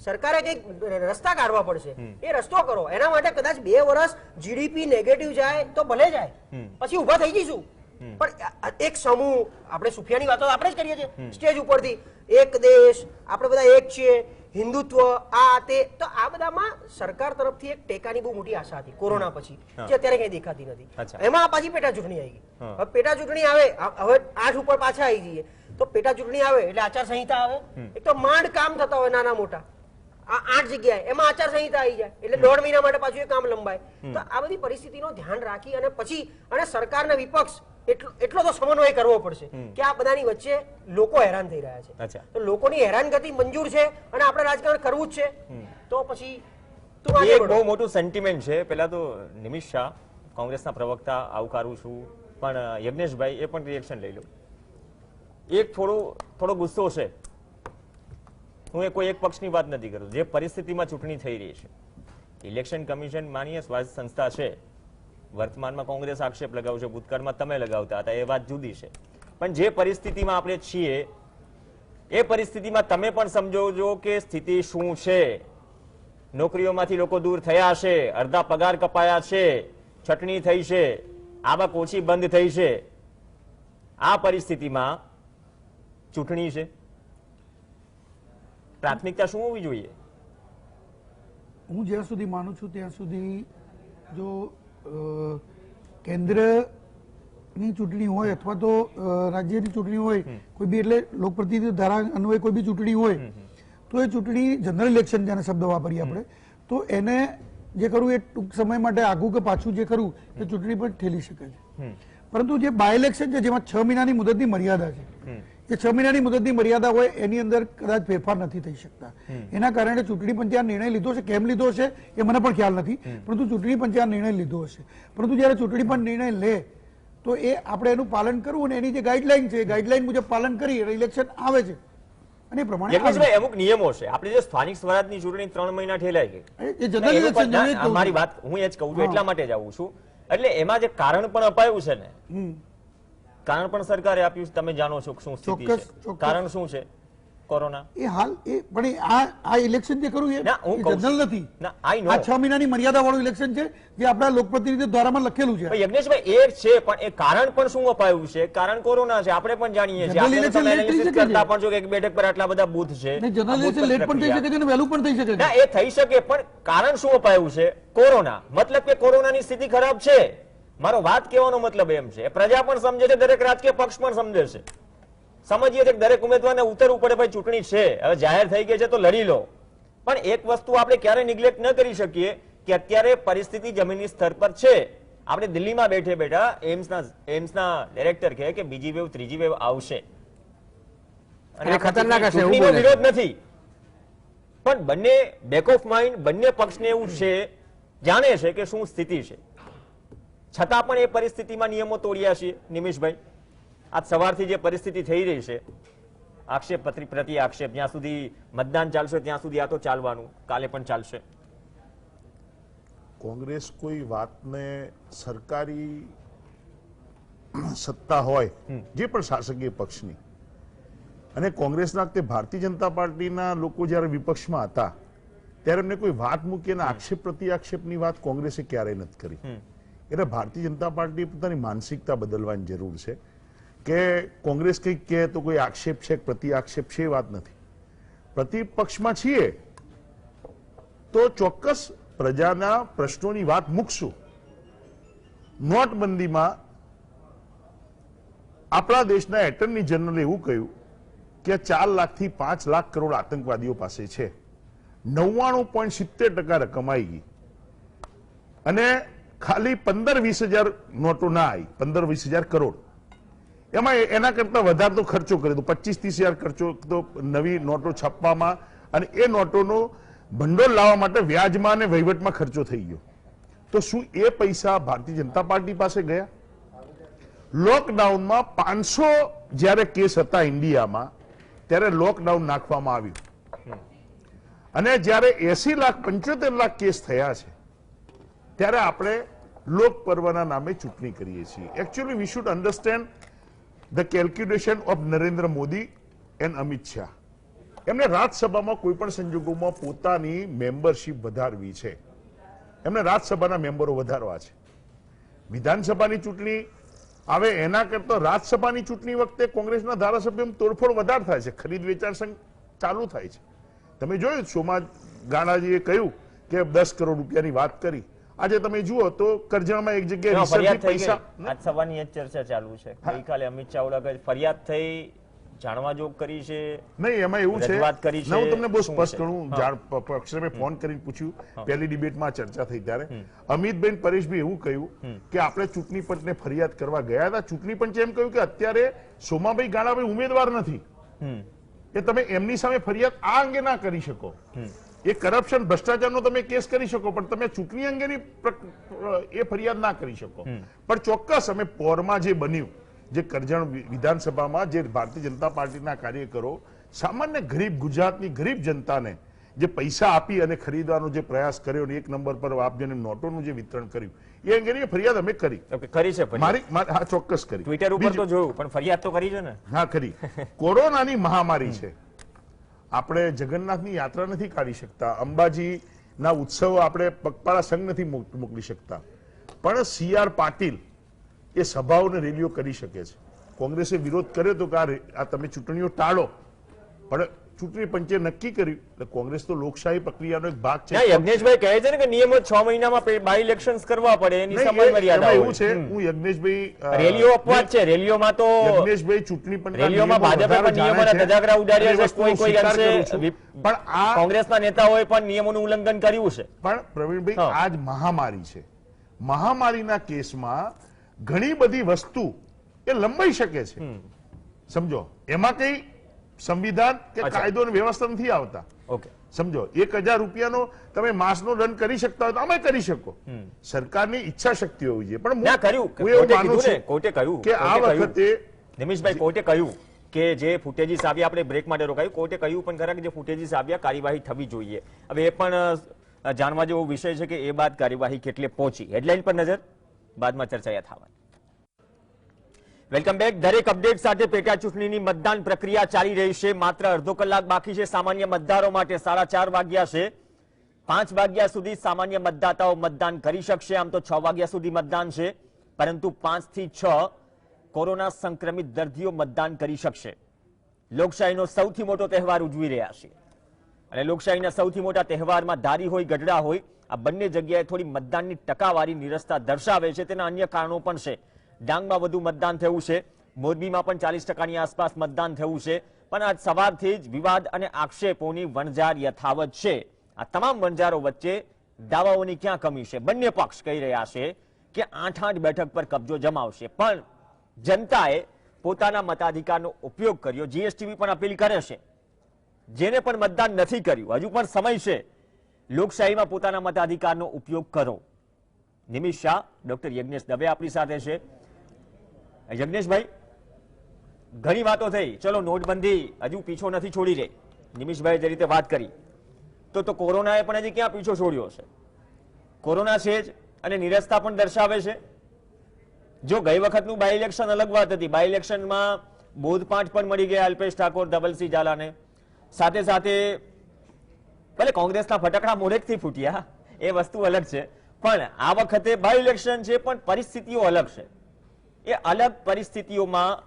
સરકારે કંઈક રસ્તા કાઢવા પડશે. એ રસ્તો કરો. એના માટે કદાચ 2 વર્ષ જીડીપી નેગેટિવ જાય તો ભલે જાય, પછી ઉભા થઈ જઈશું. પણ એક સમૂહ, આપણે સુફિયાની વાતો આપણે જ કરીએ છીએ સ્ટેજ ઉપરથી, એક દેશ, આપણે બધા એક છીએ, હિન્દુત્વ, આ તે, તો આ બધામાં સરકાર તરફથી એક ટેકાની બહુ મોટી આશા હતી કોરોના પછી, જે અત્યારે કઈ દેખાતી નથી. એમાં પાછી પેટા ચૂંટણી આવી ગઈ. હવે પેટા ચૂંટણી આવે, હવે 8 ઉપર પાછા આવી જઈએ, તો પેટા ચૂંટણી આવે એટલે આચારસંહિતા આવે. એક તો માંડ કામ થતા હોય નાના મોટા, આ 8 જગ્યાએ, એમાં આચારસંહિતા આવી જાય એટલે 1.5 મહિના માટે પાછું એ કામ લંબાય. તો આ બધી પરિસ્થિતિનો ધ્યાન રાખી અને પછી અને સરકાર ને વિપક્ષ એટલો તો સમન્વય કરવો પડશે કે આ બધાની વચ્ચે લોકો હેરાન થઈ રહ્યા છે. તો લોકોની હેરાનગતિ મંજૂર છે અને આપણે રાજકારણ કરવું જ છે, તો પછી એક બહુ મોટું સેન્ટિમેન્ટ છે. પહેલા તો નિમિષ શાહ, કોંગ્રેસના પ્રવક્તા, આવકારું છું, પણ યજ્ઞેશભાઈ એ પણ રિએક્શન લઈ લો. એક થોડો ગુસ્સો છે. હું એ કોઈ એક પક્ષની વાત નથી કરું. જે પરિસ્થિતિમાં ચૂંટણી થઈ રહી છે, ઇલેક્શન કમિશન માનીય સ્વાયત્ત સંસ્થા છે. વર્તમાનમાં કોંગ્રેસ આક્ષેપ લગાવશે, ભૂતકાળમાં તમે લગાવતા હતા, એ વાત જુદી છે. પણ જે પરિસ્થિતિમાં આપણે છીએ એ પરિસ્થિતિમાં તમે પણ સમજો છો કે સ્થિતિ શું છે. નોકરીઓમાંથી લોકો દૂર થયા છે, અડધા પગાર કપાયા છે, છટણી થઈ છે, આવક ઓછી બંધ થઈ છે. આ પરિસ્થિતિમાં ચૂંટણી છે, પ્રાથમિકતા શું હોવી જોઈએ? હું જ્યાં સુધી માનું છું ત્યાં સુધી જો કેન્દ્રની ચૂંટણી હોય અથવા તો રાજ્યની ચૂંટણી હોય, કોઈ બી એટલે લોકપ્રતિનિધિ ધારા અન્વયે કોઈ બી ચૂંટણી હોય, તો એ ચૂંટણી જનરલ ઇલેક્શન જેને શબ્દ વાપરીએ આપણે, તો એને જે કરવું એ ટૂંક સમય માટે આગું કે પાછું જે કરવું એ ચૂંટણી પર ઠેલી શકે છે. પરંતુ જે બાય ઇલેક્શન છે જેમાં 6 મહિનાની મુદતની મર્યાદા છે, એ 6 મહિનાની મુદતની મર્યાદા હોય એની અંદર કદાચ ફેરફાર નથી થઈ શકતા. એના કારણે ચૂંટણી પંચે આ નિર્ણય લીધો છે. કેમ લીધો છે એ મને પણ ખ્યાલ નથી, પરંતુ ચૂંટણી પંચે આ નિર્ણય લીધો હશે. પરંતુ જયારે ચૂંટણી પંચ નિર્ણય લે તો એ આપણે એનું પાલન કરવું અને એની જે ગાઈડલાઈન છે એ ગાઈડલાઈન મુજબ પાલન કરી ઇલેક્શન આવે છે અને એ પ્રમાણે અમુક નિયમો છે. આપણે જે સ્થાનિક સ્વરાજની ચૂંટણી 3 મહિના ઠેલાઈ ગઈ, એ જનરલ ઇલેક્શન મારી વાત હું એ જ કહું છું, એટલા માટે જ આવું છું. એટલે એમાં જે કારણ પણ અપાયું છે ને, કારણ પણ સરકારે આપ્યું છે. તમે જાણો છો શું સ્થિતિ છે, કારણ શું છે? કોરોના. એ હાલ એ પણ આ ઇલેક્શન જે કરવું એ જનરલ નથી. આ 6 મહિનાની મર્યાદા વાળું ઇલેક્શન છે જે આપણા લોકપ્રતિનિધિ દ્વારામાં લખેલું છે. યજ્ઞેશભાઈ એ છે, પણ એ કારણ પણ શું અપાયું છે? કારણ કોરોના છે, આપણે પણ જાણીએ છીએ. કરતા પણ જો એક બેઠક પર આટલા બધા બૂથ છે, જનરલ ઇલેક્શન લેટ પણ થઈ શકે છે અને વહેલું પણ થઈ શકે છે. ના, એ થઈ શકે, પણ કારણ શું અપાયું છે? કોરોના. મતલબ કે કોરોનાની સ્થિતિ ખરાબ છે. મારો વાત કહેવાનો મતલબ એમ છે, પ્રજા પણ સમજે છે, દરેક રાજકીય પક્ષ પણ સમજે છે. સમજીએ છીએ દરેક ઉમેદવારને ઉતરવું પડે, ભાઈ ચૂંટણી છે, હવે જાહેર થઈ ગઈ છે તો લડી લો. પણ એક વસ્તુ આપણે ક્યારે નિગ્લેક્ટ ન કરી શકીએ કે અત્યારે પરિસ્થિતિ જમીની સ્તર પર છે. આપણે દિલ્હીમાં બેઠા એમ્સના ડાયરેક્ટર કહે કે બીજી વેવ, ત્રીજી વેવ આવશે અને ખતરનાક હશે, એવો વિરોધ નથી. પણ બંને બેક ઓફ માઇન્ડ, બંને પક્ષને એવું છે, જાણે છે કે શું સ્થિતિ છે, છતાં પણ એ પરિસ્થિતિમાં નિયમો તોડ્યા છે. નિમિષભાઈ, આજ સવારથી જે પરિસ્થિતિ થઈ રહી છે, આક્ષેપ પ્રતિ આક્ષેપ, જ્યાં સુધી મતદાન ચાલશે ત્યાં સુધી આ તો ચાલવાનું, કાલે પણ ચાલશે. કોંગ્રેસ કોઈ વાતને સરકારી સત્તા હોય જે પણ શાસકીય પક્ષની, અને કોંગ્રેસના તે ભારતીય જનતા પાર્ટીના લોકો જ્યારે વિપક્ષમાં હતા ત્યારે એમને કોઈ વાત મૂકી અને આક્ષેપ પ્રતિ આક્ષેપની વાત કોંગ્રેસે ક્યારેય નથી કરી. એટલે ભારતીય જનતા પાર્ટીએ પોતાની માનસિકતા બદલવાની જરૂર છે કે કોંગ્રેસ કંઈક કહે તો કોઈ આક્ષેપ છે, પ્રતિ આક્ષેપ છે, એ વાત નથી. પ્રતિપક્ષમાં છીએ તો ચોક્કસ પ્રજાના પ્રશ્નોની વાત મૂકશું. નોટબંધીમાં આપણા દેશના એટર્ની જનરલે એવું કહ્યું કે 4 લાખથી 5 લાખ કરોડ આતંકવાદીઓ પાસે છે, 99.70% રકમ આવી ગઈ અને ખાલી 15-20 હજાર નોટો ના આવી, 15-20 હજાર કરોડ. એમાં એના કરતા વધારે તો ખર્ચો કર્યો, 25-30 હજાર ખર્ચો તો નવી નોટો છાપવામાં અને એ નોટોનો ભંડોળ લાવવા માટે વ્યાજમાં અને વહીવટમાં ખર્ચો થઈ ગયો. તો શું એ પૈસા ભારતીય જનતા પાર્ટી પાસે ગયા? લોકડાઉનમાં 500 જ્યારે કેસ હતા ઇન્ડિયામાં ત્યારે લોકડાઉન નાખવામાં આવ્યું અને જ્યારે 80 લાખ 75 લાખ કેસ થયા છે ત્યારે આપણે લોક પર્વના નામે ચૂંટણી કરીએ છીએ. Actually we should understand the calculation of Narendra Modi and Amit Shah. એમને રાજ્યસભામાં કોઈ પણ સંજોગોમાં પોતાની મેમ્બરશિપ વધારવી છે. એમને રાજ્યસભાના મેમ્બરો વધારવા છે. વિધાનસભાની ચૂંટણી આવે એના કરતા રાજ્યસભાની ચૂંટણી વખતે કોંગ્રેસના ધારાસભ્યોમાં તોડફોડ વધારે થાય છે, ખરીદ વેચાણ સંઘ ચાલુ થાય છે. તમે જોયું સોમા ગાંડાજીએ કહ્યું કે 10 કરોડ રૂપિયાની વાત કરી. આજે તમે જુઓ તો કરજણમાં એક જગ્યાએ ફરિયાદ થઈ પૈસા ગઈ. આજ સવારની એ જ ચર્ચા ચાલુ છે. ગઈકાલે અમિત ચાવડા કહે ફરિયાદ થઈ, જાણવા જોગ કરી છે નહીં. એમાં એવું છે, રજૂઆત કરી છે. હું તમને બહુ શું સ્પષ્ટ છે? કરું. પક્ષે ફોન કરીને પૂછ્યું, પહેલી ડિબેટમાં ચર્ચા થઈ ત્યારે અમિતભાઈ પરેશભાઈ એવું કહ્યું કે આપણે ચૂંટણી પંચને ફરિયાદ કરવા ગયા હતા. ચૂંટણી પંચે એમ કહ્યું કે અત્યારે સોમાભાઈ ગાંડાભાઈ ઉમેદવાર નથી, કે તમે એમની સામે ફરિયાદ આ અંગે ના કરી શકો. એ કરપ્શન ભ્રષ્ટાચારનો તમે કેસ કરી શકો, પણ તમે ચૂંટણી અંગેની એ ફરિયાદ ના કરી શકો. પણ ચોક્કસ અમે પોરમાં જે બન્યું, જે કરજણ વિધાનસભામાં જે ભારતીય જનતા પાર્ટીના કાર્યકરો સામાન્ય ગરીબ ગુજરાતની ગરીબ જનતાને જે પૈસા આપી અને ખરીદવાનો જે પ્રયાસ કર્યો, એક નંબર પર આપજોને નોટોનું જે વિતરણ કર્યું, એ અંગેની ફરિયાદ અમે કરી. કરી છે ફરિયાદ? હા, ચોક્કસ કરી. ટ્વિટર ઉપર તો જોયું, પણ ફરિયાદ તો કરી છે ને? હા, કરી. કોરોનાની મહામારી છે, આપણે જગન્નાથની યાત્રા નથી કાઢી શકતા, અંબાજીના ઉત્સવ આપણે પગપાળા સંઘ નથી મોકલી શકતા, પણ CR પાટીલ એ સભાઓને રેલીઓ કરી શકે છે. કોંગ્રેસે વિરોધ કર્યો તો કે આ તમે ચૂંટણીઓ ટાળો, પણ ચૂંટણી પંચે નક્કી કર્યું. એટલે કોંગ્રેસ તો લોકશાહી પ્રક્રિયાનો એક ભાગ છે. યજ્ઞેશભાઈ કહે છે ને કે નિયમો 6 મહિનામાં બાય ઇલેક્શન્સ કરવા પડે, એની સમય મર્યાદા એવું છે. હું યજ્ઞેશભાઈ રેલીઓ અપવાદ છે. રેલીઓમાં તો યજ્ઞેશભાઈ ચૂંટણી પંચના રેલીઓમાં ભાજપે પણ નિયમોના ધજાગરા ઉડાડ્યા છે. કોઈ અંશે પણ આ કોંગ્રેસના નેતાઓએ પણ નિયમોનું ઉલ્લંઘન કર્યું છે. પણ પ્રવીણભાઈ, આજ મહામારી છે. મહામારીના કેસમાં ઘણી બધી વસ્તુ એ લંબાઈ શકે છે. સમજો, એમાં કઈ સંવિધાન કે કાયદો અને વ્યવસ્થા નથી આવતા. ઓકે, સમજો, 1000 રૂપિયાનો તમે માસનો દંડ કરી શકતા હોય તો અમે કરી શકો. સરકારની ઈચ્છા શક્તિ હોવી જોઈએ. પણ ના કર્યું, હું એવું માનું છું કોર્ટે કહ્યું કે આ વખતે નિમિષભાઈ કોર્ટે કહ્યું કે જે ફૂટેજીસ આવ્યા, આપણે બ્રેક માટે રોકાયું, કોર્ટે કહ્યું પણ ખરા કે જે ફૂટેજીસ આવ્યા કાર્યવાહી થવી જોઈએ. હવે એ પણ જાણવા જેવો વિષય છે કે એ બાદ કાર્યવાહી કેટલે પહોંચી. હેડલાઇન પર નજર, બાદમાં ચર્ચા થવાની. Welcome back. દરેક અપડેટ સાથે પેટા ચૂંટણીની મતદાન પ્રક્રિયા ચાલી રહી છે. માત્ર અડધો કલાક બાકી છે સામાન્ય મતદારો માટે. 4:30 વાગ્યા છે. 5 વાગ્યા સુધી સામાન્ય મતદાતાઓ મતદાન કરી શકશે. આમ તો 6 વાગ્યા સુધી મતદાન છે, પરંતુ 5 થી 6 કોરોના સંક્રમિત દર્દીઓ મતદાન કરી શકશે. લોકશાહીનો સૌથી મોટો તહેવાર ઉજવી રહ્યા છે અને લોકશાહીના સૌથી મોટા તહેવારમાં ધારી હોય ગઢડા હોય, આ બંને જગ્યાએ થોડી મતદાનની ટકાવારી નિરસતા દર્શાવે છે. તેના અન્ય કારણો પણ છે. ડાંગમાં વધુ મતદાન થયું છે, મોરબીમાં પણ 40% આસપાસ મતદાન થયું છે, પણ આજ સવારથી જ વિવાદ અને આક્ષેપોની વણઝાર યથાવત છે. આ તમામ વણઝારો વચ્ચે દાવાઓની ક્યાં કમી છે? બંને પક્ષ કહી રહ્યા છે કે 8 બેઠક પર કબજો જમાવશે, પણ જનતાએ પોતાના મતાધિકારનો ઉપયોગ કર્યો. જીએસટીવી પણ અપીલ કરે છે, જેને પણ મતદાન નથી કર્યું, હજુ પણ સમય છે, લોકશાહીમાં પોતાના મતાધિકારનો ઉપયોગ કરો. નિમિષ શાહ, ડોક્ટર યજ્ઞેશ દવે આપણી સાથે છે. યજ્ઞેશભાઈ, ઘણી વાતો થઈ, ચલો નોટબંધી હજુ પીછો નથી છોડી રહી. નિમિષભાઈ જે રીતે વાત કરી, તો કોરોનાએ પણ હજી ક્યાં પીછો છોડ્યો છે? કોરોના છે જ, અને નિરસતા પણ દર્શાવે છે. જો ગઈ વખતનું બાય ઇલેક્શન અલગ વાત હતી. બાય ઇલેક્શનમાં બોધપાઠ પણ મળી ગયા અલ્પેશ ઠાકોર, ધવલસિંહ ઝાલાને. સાથે સાથે ભલે કોંગ્રેસના ફટાકડા મોઢેથી ફૂટ્યા, એ વસ્તુ અલગ છે, પણ આ વખતે બાય ઇલેક્શન છે, પણ પરિસ્થિતિઓ અલગ છે. એ અલગ પરિસ્થિતિઓમાં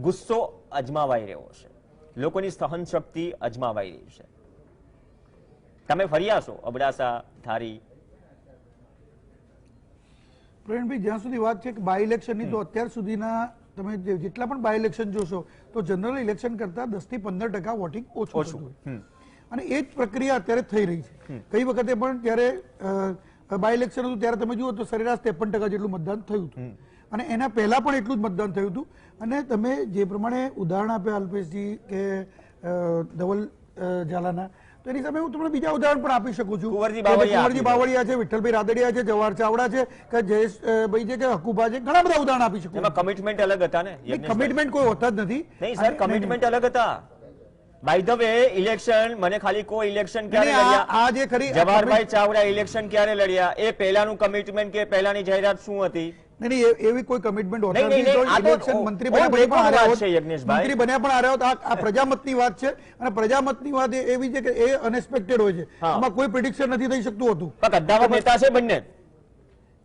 ગુસ્સો અજમાવાઈ રહ્યો છે, લોકોની સહન શક્તિ અજમાવાઈ રહી છે. તમે ફર્યા છો અબડાસા, ધારી? પ્રવીણભાઈ, જ્યાં સુધી વાત છે કે બાય ઇલેક્શનની, તો અત્યાર સુધીના તમે જેટલા પણ બાય ઇલેક્શન જોશો તો જનરલ ઇલેક્શન કરતા 10 થી 15% વોટિંગ ઓછું થતું, અને એ જ પ્રક્રિયા અત્યારે થઈ રહી છે. કઈ વખતે પણ ત્યારે બાય ઇલેક્શન હતું ત્યારે તમે જુઓ તો સરેરાશ 53% જેટલું મતદાન થયું હતું, અને એના પહેલા પણ એટલું જ મતદાન થયું હતું. અને તમે જે પ્રમાણે ઉદાહરણ આપ્યા અલ્પેશજી કે ધવલ ઝાલાના, તો એની સામે હું તમને બીજા ઉદાહરણ પણ આપી શકું છું. કુંવરજી બાવળિયા છે, વિઠ્ઠલભાઈ રાદડિયા છે, જવાહર ચાવડા છે, કે જયેશભાઈ છે, કે હકુભા છે, ઘણા બધા ઉદાહરણ આપી શકું. એમાં કમિટમેન્ટ અલગ હતા ને? કમિટમેન્ટ કોઈ હોતા જ નથી. નહીં સર, કમિટમેન્ટ અલગ હતા. બાય ધ વે ઇલેક્શન મને ખાલી કોઈ ઇલેક્શન ક્યારે નહીં, લડ્યા આ જે ખરી જવાહરભાઈ ચાવડા ઇલેક્શન ક્યારે લડ્યા એ પહેલાનું કમિટમેન્ટ કે પહેલાની જાહેરાત શું હતી? નહીં, એવી કોઈ કમિટમેન્ટ હોતા નહીં, નથી. નહીં, આ તો ઇલેક્શન મંત્રી બન્યા ઓન પછી પણ રેકોર્ડ હાર્યા વાત છે, હોત. યજ્ઞેશભાઈ. મંત્રી બન્યા પણ હાર્યા હોત. આ પ્રજામતની વાત છે અને પ્રજામતની વાત એવી છે કે એ અનએક્સપેક્ટેડ હોય છે. હા. એમાં કોઈ પ્રિડિક્શન નથી થઈ શકતું હતું. પણ કદ્દાવર નેતા છે બંને.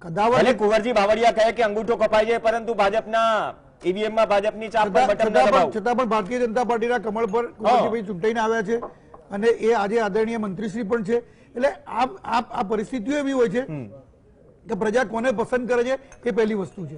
કદાવર ભલે કુંવરજી બાવળિયા કહે કે અંગૂઠો કપાઈ જાય પરંતુ ભાજપના ઈવીએમ માં ભાજપની ચાપ પર બટન ન દબાવો. છતાં પણ ભારતીય જનતા પાર્ટીના કમળ પર કુંવરજીભાઈ ચૂંટાઈને આવ્યા છે અને એ આજે આદરણીય મંત્રીશ્રી પણ છે. એટલે આ પરિસ્થિતિઓ એવી હોય છે કે પ્રજા કોને પસંદ કરે છે એ પહેલી વસ્તુ છે.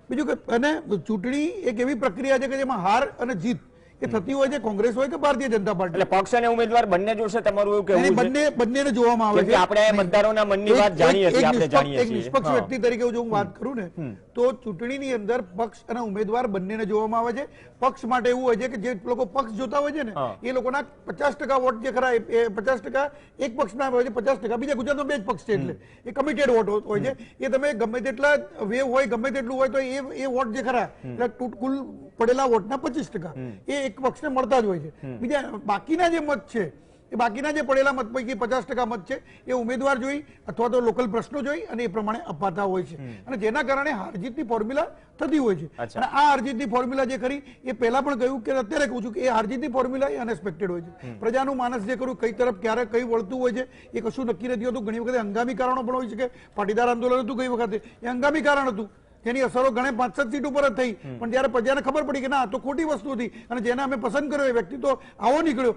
બીજું કે અને ચૂંટણી એક એવી પ્રક્રિયા છે કે જેમાં હાર અને જીત એ થતી હોય છે, કોંગ્રેસ હોય કે ભારતીય જનતા પાર્ટી. એટલે પક્ષ અને ઉમેદવાર બંને જોશે તમારું એવું કહેવું છે? બંનેને જોવામાં આવે કેમ કે છે. આપણે મતદારોના મનની વાત જાણીએ છીએ, આપણે જાણીએ એક છીએ. નિષ્પક્ષ વ્યક્તિ તરીકે જો હું વાત કરું ને તો ચૂંટણીની અંદર પક્ષ અને ઉમેદવાર બંનેને જોવામાં આવે છે. પક્ષ માટે એવું હોય છે કે જે લોકો પક્ષ જોતા હોય છે ને એ લોકોના 50% વોટ જે ખરા એ 50% એક પક્ષના હોય છે, 50% બીજા ગુજરાતમાં બે જ પક્ષ છે એટલે એ કમિટેડ વોટ હોય છે. એ તમે ગમે તેટલા વેવ હોય ગમે તેટલું હોય તો એ વોટ જે ખરા એટલે કુલ પડેલા વોટના 25% એ એક પક્ષને મળતા જ હોય છે. બીજા બાકીના જે મત છે એ બાકીના જે પડેલા મત પૈકી 50% મત છે એ ઉમેદવાર જોઈ અથવા તો લોકલ પ્રશ્નો જોઈ અને એ પ્રમાણે અપાતા હોય છે અને જેના કારણે હારજીતની ફોર્મ્યુલા થતી હોય છે. અને આ હારજીતની ફોર્મ્યુલા જે ખરી એ પહેલા પણ કહ્યું કે અત્યારે કહું છું કે એ હારજીતની ફોર્મ્યુલા એ અનએક્સપેક્ટેડ હોય છે. પ્રજાનું માનસ જે ખરું કઈ તરફ ક્યારે કઈ વળતું હોય છે એ કશું નક્કી નથી હોતું. ઘણી વખતે હંગામી કારણો પણ હોય છે કે પાટીદાર આંદોલન હતું ગઈ વખતે એ હંગામી કારણ હતું જેની અસરો ઘણે 5-7 સીટ ઉપર જ થઈ પણ જયારે પ્રજાને ખબર પડી કે ના તો ખોટી વસ્તુ હતી અને જેને અમે પસંદ કર્યો એ વ્યક્તિ તો આવો નીકળ્યો.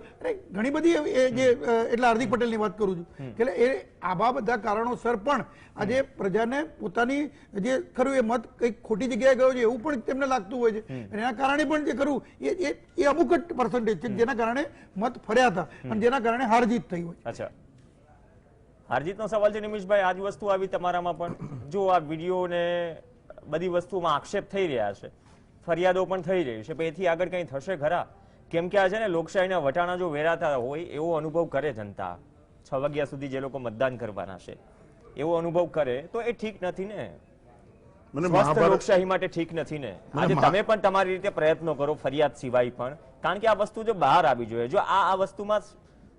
ઘણી બધી જે એટલે હાર્દિક પટેલની વાત કરું છું કે એ આવા બધા કારણોસર પણ આજે પ્રજાને પોતાની જે ખરું એ મત કઈક ખોટી જગ્યાએ ગયો છે એવું પણ તેમને લાગતું હોય છે અને એના કારણે પણ જે ખરું એ અમુક જ પર્સન્ટેજ છે જેના કારણે મત ફર્યા હતા અને જેના કારણે હારજીત થઈ હોય. અચ્છા, હારજીતનો સવાલ છે નિમિષભાઈ, આ જ વસ્તુ આવી તમારામાં પણ? જો આ વિડીયો ને બધી વસ્તુમાં આક્ષેપ થઈ રહ્યા છે, ફરિયાદો પણ થઈ રહી છે, એથી આગળ કંઈ થશે ખરા? કેમ કે આ છે ને લોકશાહીના વટાણા જો વેરાતા હોય એવો અનુભવ કરે જનતા, 6 વાગ્યા સુધી જે લોકો મતદાન કરવાના છે એવો અનુભવ કરે તો એ ઠીક નથી ને. સ્વસ્થ લોકશાહી માટે ઠીક નથી ને. આજે તમે પણ તમારી રીતે પ્રયત્નો કરો ફરિયાદ સિવાય પણ, કારણ કે આ વસ્તુ જો બહાર આવી જોઈએ. જો આ વસ્તુમાં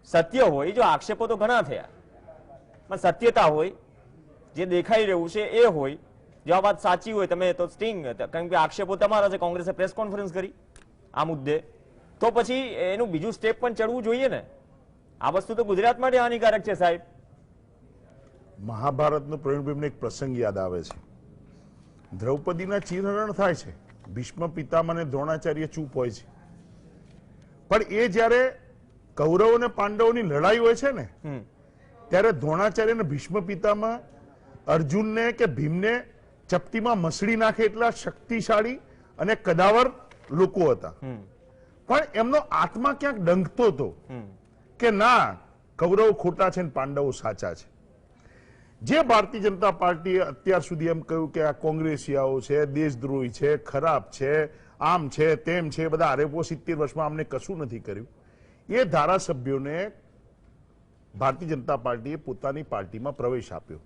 સત્ય હોય, જો આક્ષેપો તો ઘણા થયા પણ સત્યતા હોય, જે દેખાઈ રહ્યું છે એ હોય, જો આ વાત સાચી હોય તમે તો સ્ટિંગ, કારણ કે આક્ષેપો તમારા છે, કોંગ્રેસે પ્રેસ કોન્ફરન્સ કરી આ મુદ્દે, તો પછી એનું બીજું સ્ટેપ પણ ચડવું જોઈએ ને. આ વસ્તુ તો ગુજરાત માટે હાનિકારક છે સાહેબ. મહાભારતનો પ્રવીણભાઈને એક પ્રસંગ યાદ આવે છે. દ્રૌપદીના ચીરહરણ થાય છે, ભીષ્મ પિતામહ અને દ્રોણાચાર્ય ચૂપ હોય છે, પણ એ જ્યારે કૌરવો અને પાંડવોની લડાઈ હોય છે ને ત્યારે દ્રોણાચાર્ય અને ભીષ્મ પિતામહ અર્જુનને કે ભીમને ચપટીમાં મસળી નાખે એટલા શક્તિશાળી અને કદાવર લોકો હતા. પણ એમનો આત્મા ક્યાંક ડંખતો હતો કે ના, કૌરવો ખોટા છે ને પાંડવો સાચા છે. જે ભારતીય જનતા પાર્ટીએ અત્યાર સુધી એમ કહ્યું કે આ કોંગ્રેસિયાઓ છે, દેશદ્રોહી છે, ખરાબ છે, આમ છે, તેમ છે, બધા આરોપો 70 વર્ષમાં અમને કશું નથી કર્યું, એ ધારાસભ્યોને ભારતીય જનતા પાર્ટીએ પોતાની પાર્ટીમાં પ્રવેશ આપ્યો.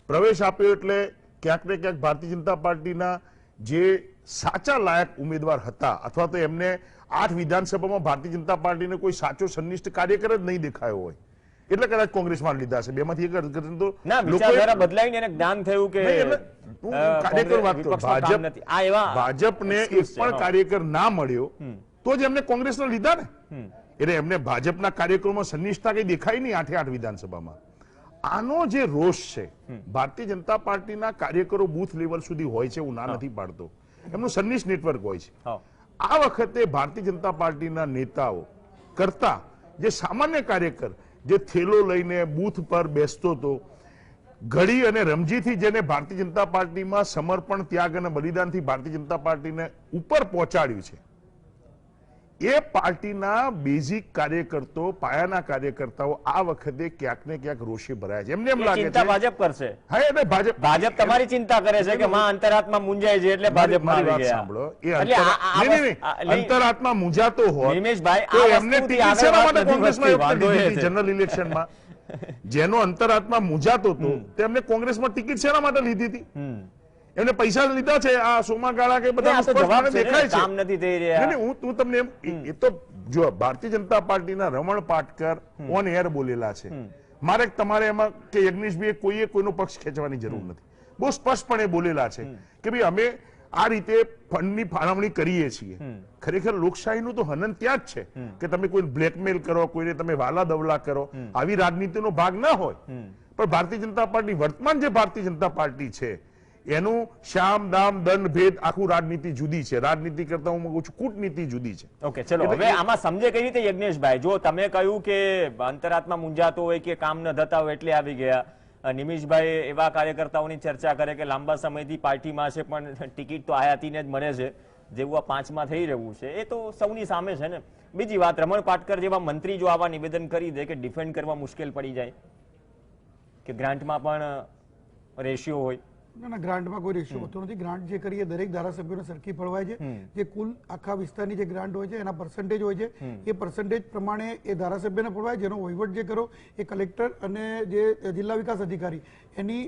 પ્રવેશ આપ્યો એટલે ક્યાંક ને ક્યાંક ભારતીય જનતા પાર્ટીના જે સાચા લાયક ઉમેદવાર હતા અથવા તો એમને 8 વિધાનસભામાં ભારતીય જનતા પાર્ટીને કોઈ સાચો સંનિષ્ઠ કાર્યકર જ નહીં દેખાયો હોય એટલે કદાચ કોંગ્રેસમાં લીધા છે. બેમાંથી એક તો ના, વિચારધારા બદલાઈને એને જ્ઞાન થયું કે કાર્યકર વાત કરું, ભાજપને એક પણ કાર્યકર ના મળ્યો તો જ એમને કોંગ્રેસને લીધા ને. એટલે એમને ભાજપના કાર્યક્રમમાં સંનિષ્ઠતા કઈ દેખાય નહીં 8 વિધાનસભામાં. આનો જે રોષ છે, ભારતીય જનતા પાર્ટીના કાર્યકરો બૂથ લેવલ સુધી હોય છે, હું ના નથી પાડતો, એમનું સંનિષ્ઠ નેટવર્ક હોય છે. આ વખતે ભારતીય જનતા પાર્ટીના નેતાઓ કરતા જે સામાન્ય કાર્યકર જે થેલો લઈને બૂથ પર બેસતો હતો, ઘડી અને રમજીથી જેને ભારતીય જનતા પાર્ટીમાં સમર્પણ, ત્યાગ અને બલિદાનથી ભારતીય જનતા પાર્ટીને ઉપર પહોંચાડ્યું છે, એ પાર્ટીના બેઝિક કાર્યકર્તાઓ, પાયાના કાર્યકર્તાઓ આ વખતે ક્યાંક ને ક્યાંક રોષે ભરાયા છે. એમને એમ લાગે છે ભાજપ કરશે. હા, એટલે ભાજપ તમારી ચિંતા કરે છે કે માં અંતરાત્મા મૂંઝાય છે એટલે ભાજપમાં આવી ગયા. સાંભળો, એ અંતરાત્મા મૂંઝાતો હોય નિમેશભાઈ, તો એમને ટિકિટ શેના માટે કોંગ્રેસમાં જનરલ ઇલેક્શનમાં જેનો અંતરાત્મા મૂંઝાતો હતો તેમને કોંગ્રેસમાં ટિકિટ શેના માટે લીધી હતી? એમને પૈસા લીધા છે આ સોમાગાળા કે બધા આ તો જવાબ છે ને, દેખાય છે. કામ નથી થઈ રહ્યા. નહીં, નહીં, હું તમને એ તો જો ભારતીય જનતા પાર્ટીના રમણ પાટકર ઓન એર બોલેલા છે. મારે તમારે એમાં કે યજ્ઞેશભાઈ કોઈનો પક્ષ ખેંચવાની જરૂર નથી. બહુ સ્પષ્ટપણે બોલેલા છે કે ભાઈ અમે આ રીતે ફંડની ફાળવણી કરીએ છીએ. ખરેખર લોકશાહીનું તો હનન ત્યાં જ છે કે તમે કોઈ બ્લેકમેલ કરો, કોઈને તમે વાલા દવલા કરો, આવી રાજનીતિનો ભાગ ના હોય. પણ ભારતીય જનતા પાર્ટી વર્તમાન જે ભારતીય જનતા પાર્ટી છે એનું શામ દામ દંડ ભેદ આખું રાજનીતિ જુદી છે. રાજનીતિ કરતા હું કહું છું કૂટનીતિ જુદી છે. ઓકે, ચલો હવે આમાં સમજે કઈ રીતે યજ્ઞેશભાઈ? જો તમે કહ્યું કે અંતરાત્મા મૂંઝાતો હોય કે કામ ન થતા હોય એટલે આવી ગયા, નિમિષભાઈ એવા કાર્યકર્તાઓની ચર્ચા કરે કે લાંબા સમયથી પાર્ટીમાં છે પણ ટિકિટ તો આયાતીને જ મળે છે, જેવું આ 5માં થઈ રહ્યું છે એ તો સૌની સામે છે ને. બીજી વાત, રમણ પાટકર જેવા મંત્રી જો આવા નિવેદન કરી દે કે ડિફેન્ડ કરવા મુશ્કેલ પડી જાય કે ગ્રાન્ટમાં પણ રેશિયો હોય. ના, ગ્રાન્ટમાં કોઈ રેશિયો હોતો નથી. ગ્રાન્ટ જે કરીએ દરેક ધારાસભ્યોને સરખી ફળવાય છે. જે કુલ આખા વિસ્તારની જે ગ્રાન્ટ હોય છે એના પર્સન્ટેજ હોય છે, એ પર્સન્ટેજ પ્રમાણે એ ધારાસભ્યને ફળવાય. જેનો વહીવટ જે કરો એ કલેક્ટર અને જે જિલ્લા વિકાસ અધિકારી એની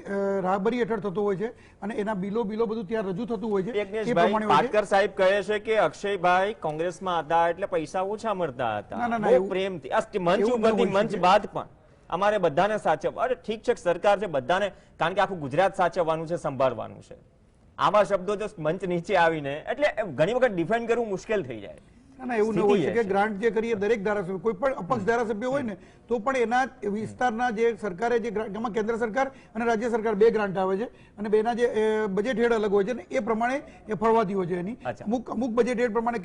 રાહબરી હેઠળ થતો હોય છે અને એના બિલો બધું ત્યાં રજૂ થતું હોય છે. એ પ્રમાણે પાટકર સાહેબ કહે છે કે અક્ષયભાઈ કોંગ્રેસમાં હતા એટલે પૈસા ઓછા મળતા હતા, બહુ પ્રેમથી મંચ ઉપરથી મંચ બાદ પણ અમારે બધાને સાચવવા. અરે ઠીક છે, સરકાર છે બધાને, કારણ કે આખું ગુજરાત સાચવવાનું છે, સંભાળવાનું છે. આવા શબ્દો જો મંચ નીચે આવીને એટલે ઘણી વખત ડિફેન્ડ કરવું મુશ્કેલ થઈ જાય. ના, એવું ન હોય છે કે ગ્રાન્ટ જે કરીએ દરેક ધારાસભ્ય, કોઈ પણ અપક્ષ ધારાસભ્ય હોય ને તો પણ એના વિસ્તારના જે સરકારે જે એમાં કેન્દ્ર સરકાર અને રાજ્ય સરકાર બે ગ્રાન્ટ આવે છે અને બેના જે બજેટ હેડ અલગ હોય છે ને એ પ્રમાણે એ ફળવાતી હોય છે. એની અમુક બજેટ હેડ પ્રમાણે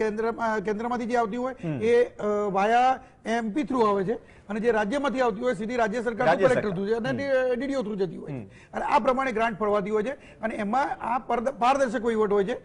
કેન્દ્રમાંથી જે આવતી હોય એ વાયા એમપી થ્રુ આવે છે અને જે રાજ્યમાંથી આવતી હોય સીધી રાજ્ય સરકાર કલેક્ટર થ્રુ છે અને ડીડીઓ થ્રુ જતી હોય છે. અને આ પ્રમાણે ગ્રાન્ટ ફળવાતી હોય છે અને એમાં આ પારદર્શક વહીવટ હોય છે.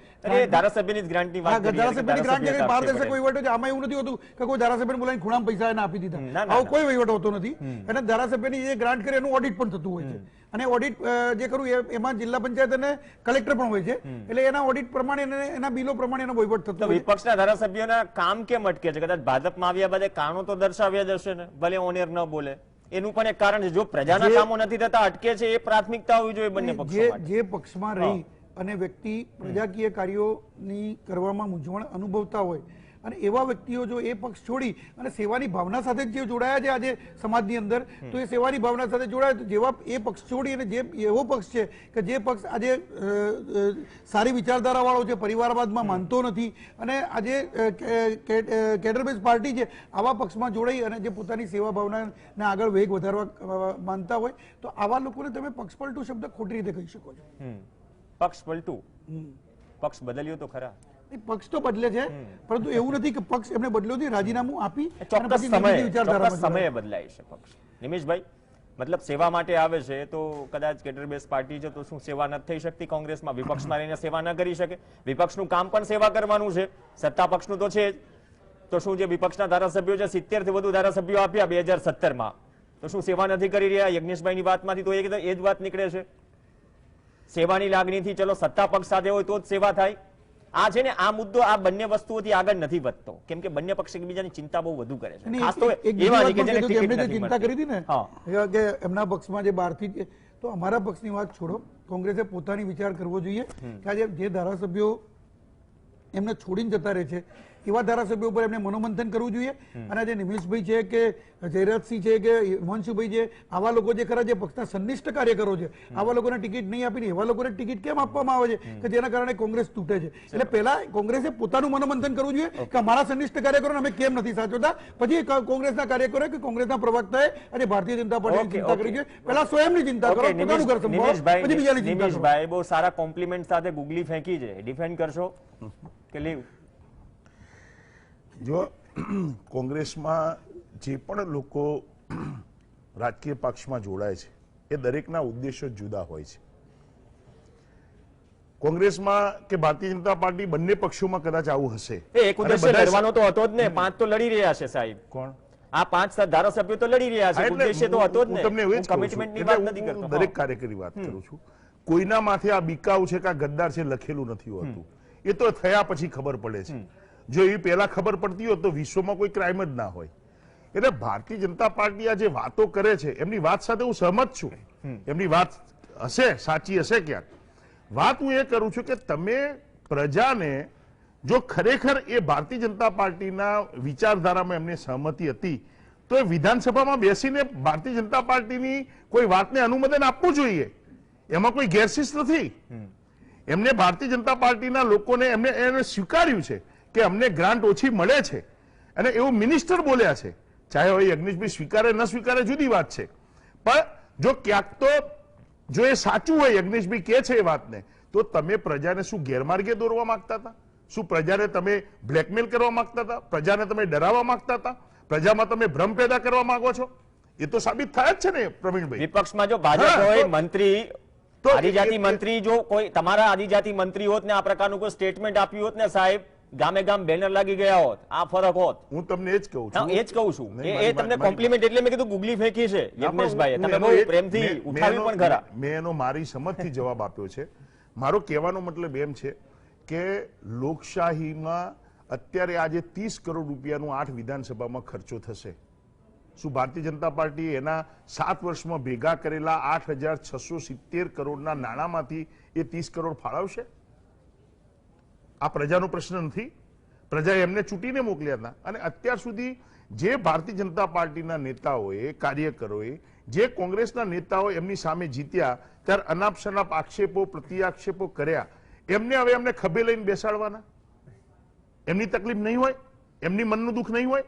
ધારાસભ્યની ગ્રાન્ટ પારદર્શક વહીવટ છે. આમાં એવું નથી હોતું કે કોઈ ધારાસભ્યને બોલાવીને ખૂણામાં પૈસા એને આપી દીધા, આવો કોઈ વહીવટ હોતો નથી. અને ધારાસભ્યની જે ગ્રાન્ટ કરે એનું ઓડિટ પણ થતું હોય છે અને ઓડિટ જે કરું એમાં જિલ્લા પંચાયત અને કલેક્ટર પણ હોય છે. એટલે એના ઓડિટ પ્રમાણે એના બિલો પ્રમાણે એનો વહીવટ થતો હોય છે. વિપક્ષના ધારાસભ્યોના કામ કેમ અટકે છે? કદાચ ભાજપમાં આવ્યા બાદ કારણો તો દર્શાવ્યા જ હશે ને, ભલે ઓનેર ન બોલે. એનું પણ એક કારણ છે, જો પ્રજાના કામો નથી થતા અટકે છે, એ પ્રાથમિકતા હોવી જોઈએ બંને પક્ષો. જે પક્ષમાં રહી અને વ્યક્તિ પ્રજાકીય કાર્યોની કરવામાં મૂંઝવણ અનુભવતા હોય અને એવા વ્યક્તિઓ જો એ પક્ષ છોડી અને સેવાની ભાવના સાથે જે જોડાયા છે આજે સમાજની અંદર, તો એ સેવાની ભાવના સાથે જોડાય તો જેવા એ પક્ષ છોડી અને જે એવો પક્ષ છે કે જે પક્ષ આજે સારી વિચારધારા વાળો છે, પરિવારવાદમાં માનતો નથી અને આજે કેડર બેઝ પાર્ટી છે, આવા પક્ષમાં જોડાઈ અને જે પોતાની સેવા ભાવનાને આગળ વેગ વધારવા માનતા હોય તો આવા લોકોને તમે પક્ષ પલટું શબ્દ ખોટી રીતે કહી શકો છો. પક્ષ પલટું, પક્ષ બદલ્યો તો ખરા. પક્ષ તો બદલે છે પરંતુ એવું નથી કે પક્ષ એમને બદલ્યો નથી, રાજીનામું આપી ચોક્કસ સમયે બદલાય છે પક્ષ. નિમેશભાઈ, મતલબ સેવા માટે આવે છે તો કદાચ કેડર બેઝ પાર્ટી છે તો શું સેવા નથી થઈ શકતી કોંગ્રેસમાં? વિપક્ષમાં રહીને સેવા ન કરી શકે? વિપક્ષનું કામ પણ સેવા કરવાનું છે, સત્તા પક્ષનું તો છે જ. તો શું જે વિપક્ષના ધારાસભ્યો છે 70 થી વધુ ધારાસભ્યો આપ્યા 2017માં, તો શું સેવા નથી કરી રહ્યા? યજ્ઞેશભાઈની વાતમાંથી તો એ જ વાત નીકળે છે. સેવાની લાગણીથી ચલો સત્તા પક્ષ સાથે હોય તો જ સેવા થાય. આ છે ને આ મુદ્દો આ બંને વસ્તુઓથી આગળ નથી વધતો કેમ કે બંને પક્ષ એકબીજાની ચિંતા બહુ વધુ કરે છે. ખાસ તો એવા કે જેને ટિકિટ નથી ચિંતા કરી હતી ને કે એમના પક્ષમાં જે બહારથી, તો અમારા પક્ષની વાત છોડો, કોંગ્રેસે પોતાની વિચાર કરવો જોઈએ કે આજે જે ધારાસભ્યો એમને છોડીને જતા રહે છે એવા ધારાસભ્યો ઉપર એમને મનોમંથન કરવું જોઈએ. અને જે નિમેશભાઈ છે કે જયરાજસિંહ છે કે હિમાંશુભાઈ છે, આવા લોકો જે ખરા જે પક્ષના સંનિષ્ઠ કાર્યકરો છે, આવા લોકોને ટિકિટ નહીં આપીને એવા લોકોને ટિકિટ કેમ આપવામાં આવે છે કે જેના કારણે કોંગ્રેસ તૂટે છે? એટલે પહેલા કોંગ્રેસે પોતાનું મનોમંથન કરવું જોઈએ કે અમારા સંનિષ્ઠ કાર્યકરોને અમે કેમ નથી સાચવતા, પછી કોંગ્રેસના કાર્યકરો કે કોંગ્રેસના પ્રવક્તાએ અને ભારતીય જનતા પાર્ટીની ચિંતા કરવી જોઈએ. પહેલા સ્વયંની ચિંતા કરો, પોતાનું ઘર સંભાળો, પછી બીજાની ચિંતા કરો. નિમેશભાઈ બહુ સારા કોમ્પ્લિમેન્ટ સાથે ગુગલી ફેંકી છે, ડિફેન્ડ કરશો કે લીવ? જો કોંગ્રેસમાં જે પણ લોકો રાજકીય પક્ષમાં જોડાય છે એ દરેકના ઉદ્દેશો જુદા હોય છે. કોંગ્રેસમાં કે ભારતીય જનતા પાર્ટી બંને પક્ષોમાં કદાચ આવું હશે. એક ઉદ્દેશ્ય લડવાનો તો હતો જ ને, 5 તો લડી રહ્યા છે સાહેબ. કોણ? આ 5 ધારાસભ્યો તો લડી રહ્યા છે, ઉદ્દેશ્ય તો હતો જ ને. તમને એવું જ કમિટમેન્ટની વાત નથી કરતો, દરેક કાર્યકરી વાત કરું છું. કોઈના માથે આ બીકાઉ છે કે આ ગદ્દાર છે લખેલું નથી હોતું, એ તો થયા પછી ખબર પડે છે. જો એ પહેલા ખબર પડતી હોત તો વિશ્વમાં કોઈ ક્રાઇમ જ ના હોય. એટલે ભારતીય જનતા પાર્ટી આ જે વાતો કરે છે એમની વાત સાથે હું સહમત છું, એમની વાત હશે સાચી હશે ક્યાંક, વાત હું એ કરું છું કે તમે પ્રજાને જો ખરેખર એ ભારતીય જનતા પાર્ટીના વિચારધારામાં એમને સહમતિ હતી તો એ વિધાનસભામાં બેસીને ભારતીય જનતા પાર્ટીની કોઈ વાતને અનુમોદન આપવું જોઈએ. એમાં કોઈ ગેરશિસ્ત નથી. એમને ભારતીય જનતા પાર્ટીના લોકોને એને સ્વીકાર્યું છે કે અમને ગ્રાન્ટ ઓછી મળે છે અને એવું મિનિસ્ટર બોલ્યા છે. ચાહે હવે યજ્ઞેશભાઈ સ્વીકારે ન સ્વીકારે જુદી વાત છે, પણ જો ક્યાંક તો જો એ સાચું હોય યજ્ઞેશભાઈ કે છે એ વાતને, તો તમે પ્રજાને શું ગેરમાર્ગે દોરવા માંગતા હતા? શું પ્રજાને તમે બ્લેકમેલ કરવા માંગતા હતા? પ્રજાને તમે ડરાવવા માંગતા હતા? પ્રજામાં તમે ભ્રમ પેદા કરવા માંગો છો? એ તો સાબિત થાય જ છે ને પ્રવીણભાઈ. વિપક્ષમાં જો ભાજપ હોય, મંત્રી આદિજાતિ મંત્રી, જો કોઈ તમારા આદિજાતિ મંત્રી હોત ને આ પ્રકારનું કોઈ સ્ટેટમેન્ટ આપ્યું હોત ને સાહેબ, ગામે ગામ બેનર લાગી ગયા હોત, આ ફરક હોત. હું તમને એ જ કહું છું. એ જ કહું છું. એ તમને કોમ્પ્લિમેન્ટ એટલે મેં કીધું ગુગલી ફેંકી છે યજ્ઞેશભાઈ. તમે બહુ પ્રેમથી ઉઠાવી પણ ખરા. મેં એનો મારી સમજથી જવાબ આપ્યો છે. મારો કહેવાનો મતલબ એમ છે કે લોકશાહીમાં અત્યારે આજે 30 કરોડ રૂપિયાનો 8 વિધાનસભામાં ખર્ચો થશે. શું ભારતીય જનતા પાર્ટી એના 7 વર્ષમાં ભેગા કરેલા 8,670 કરોડના નાણાંમાંથી એ 30 કરોડ ફાળવશે? આ પ્રજાનો પ્રશ્ન નથી. પ્રજાએ એમને ચૂંટીને મોકલ્યા હતા અને અત્યાર સુધી જે ભારતીય જનતા પાર્ટીના નેતાઓએ, કાર્યકરોએ, જે કોંગ્રેસના નેતાઓ એમની સામે જીત્યા ત્યારે અનાપ શનાપ આક્ષેપો, પ્રત્યાક્ષેપો કર્યા, એમને હવે એમને ખભે લઈને બેસાડવાના? એમની તકલીફ નહીં હોય? એમની મનનું દુઃખ નહીં હોય?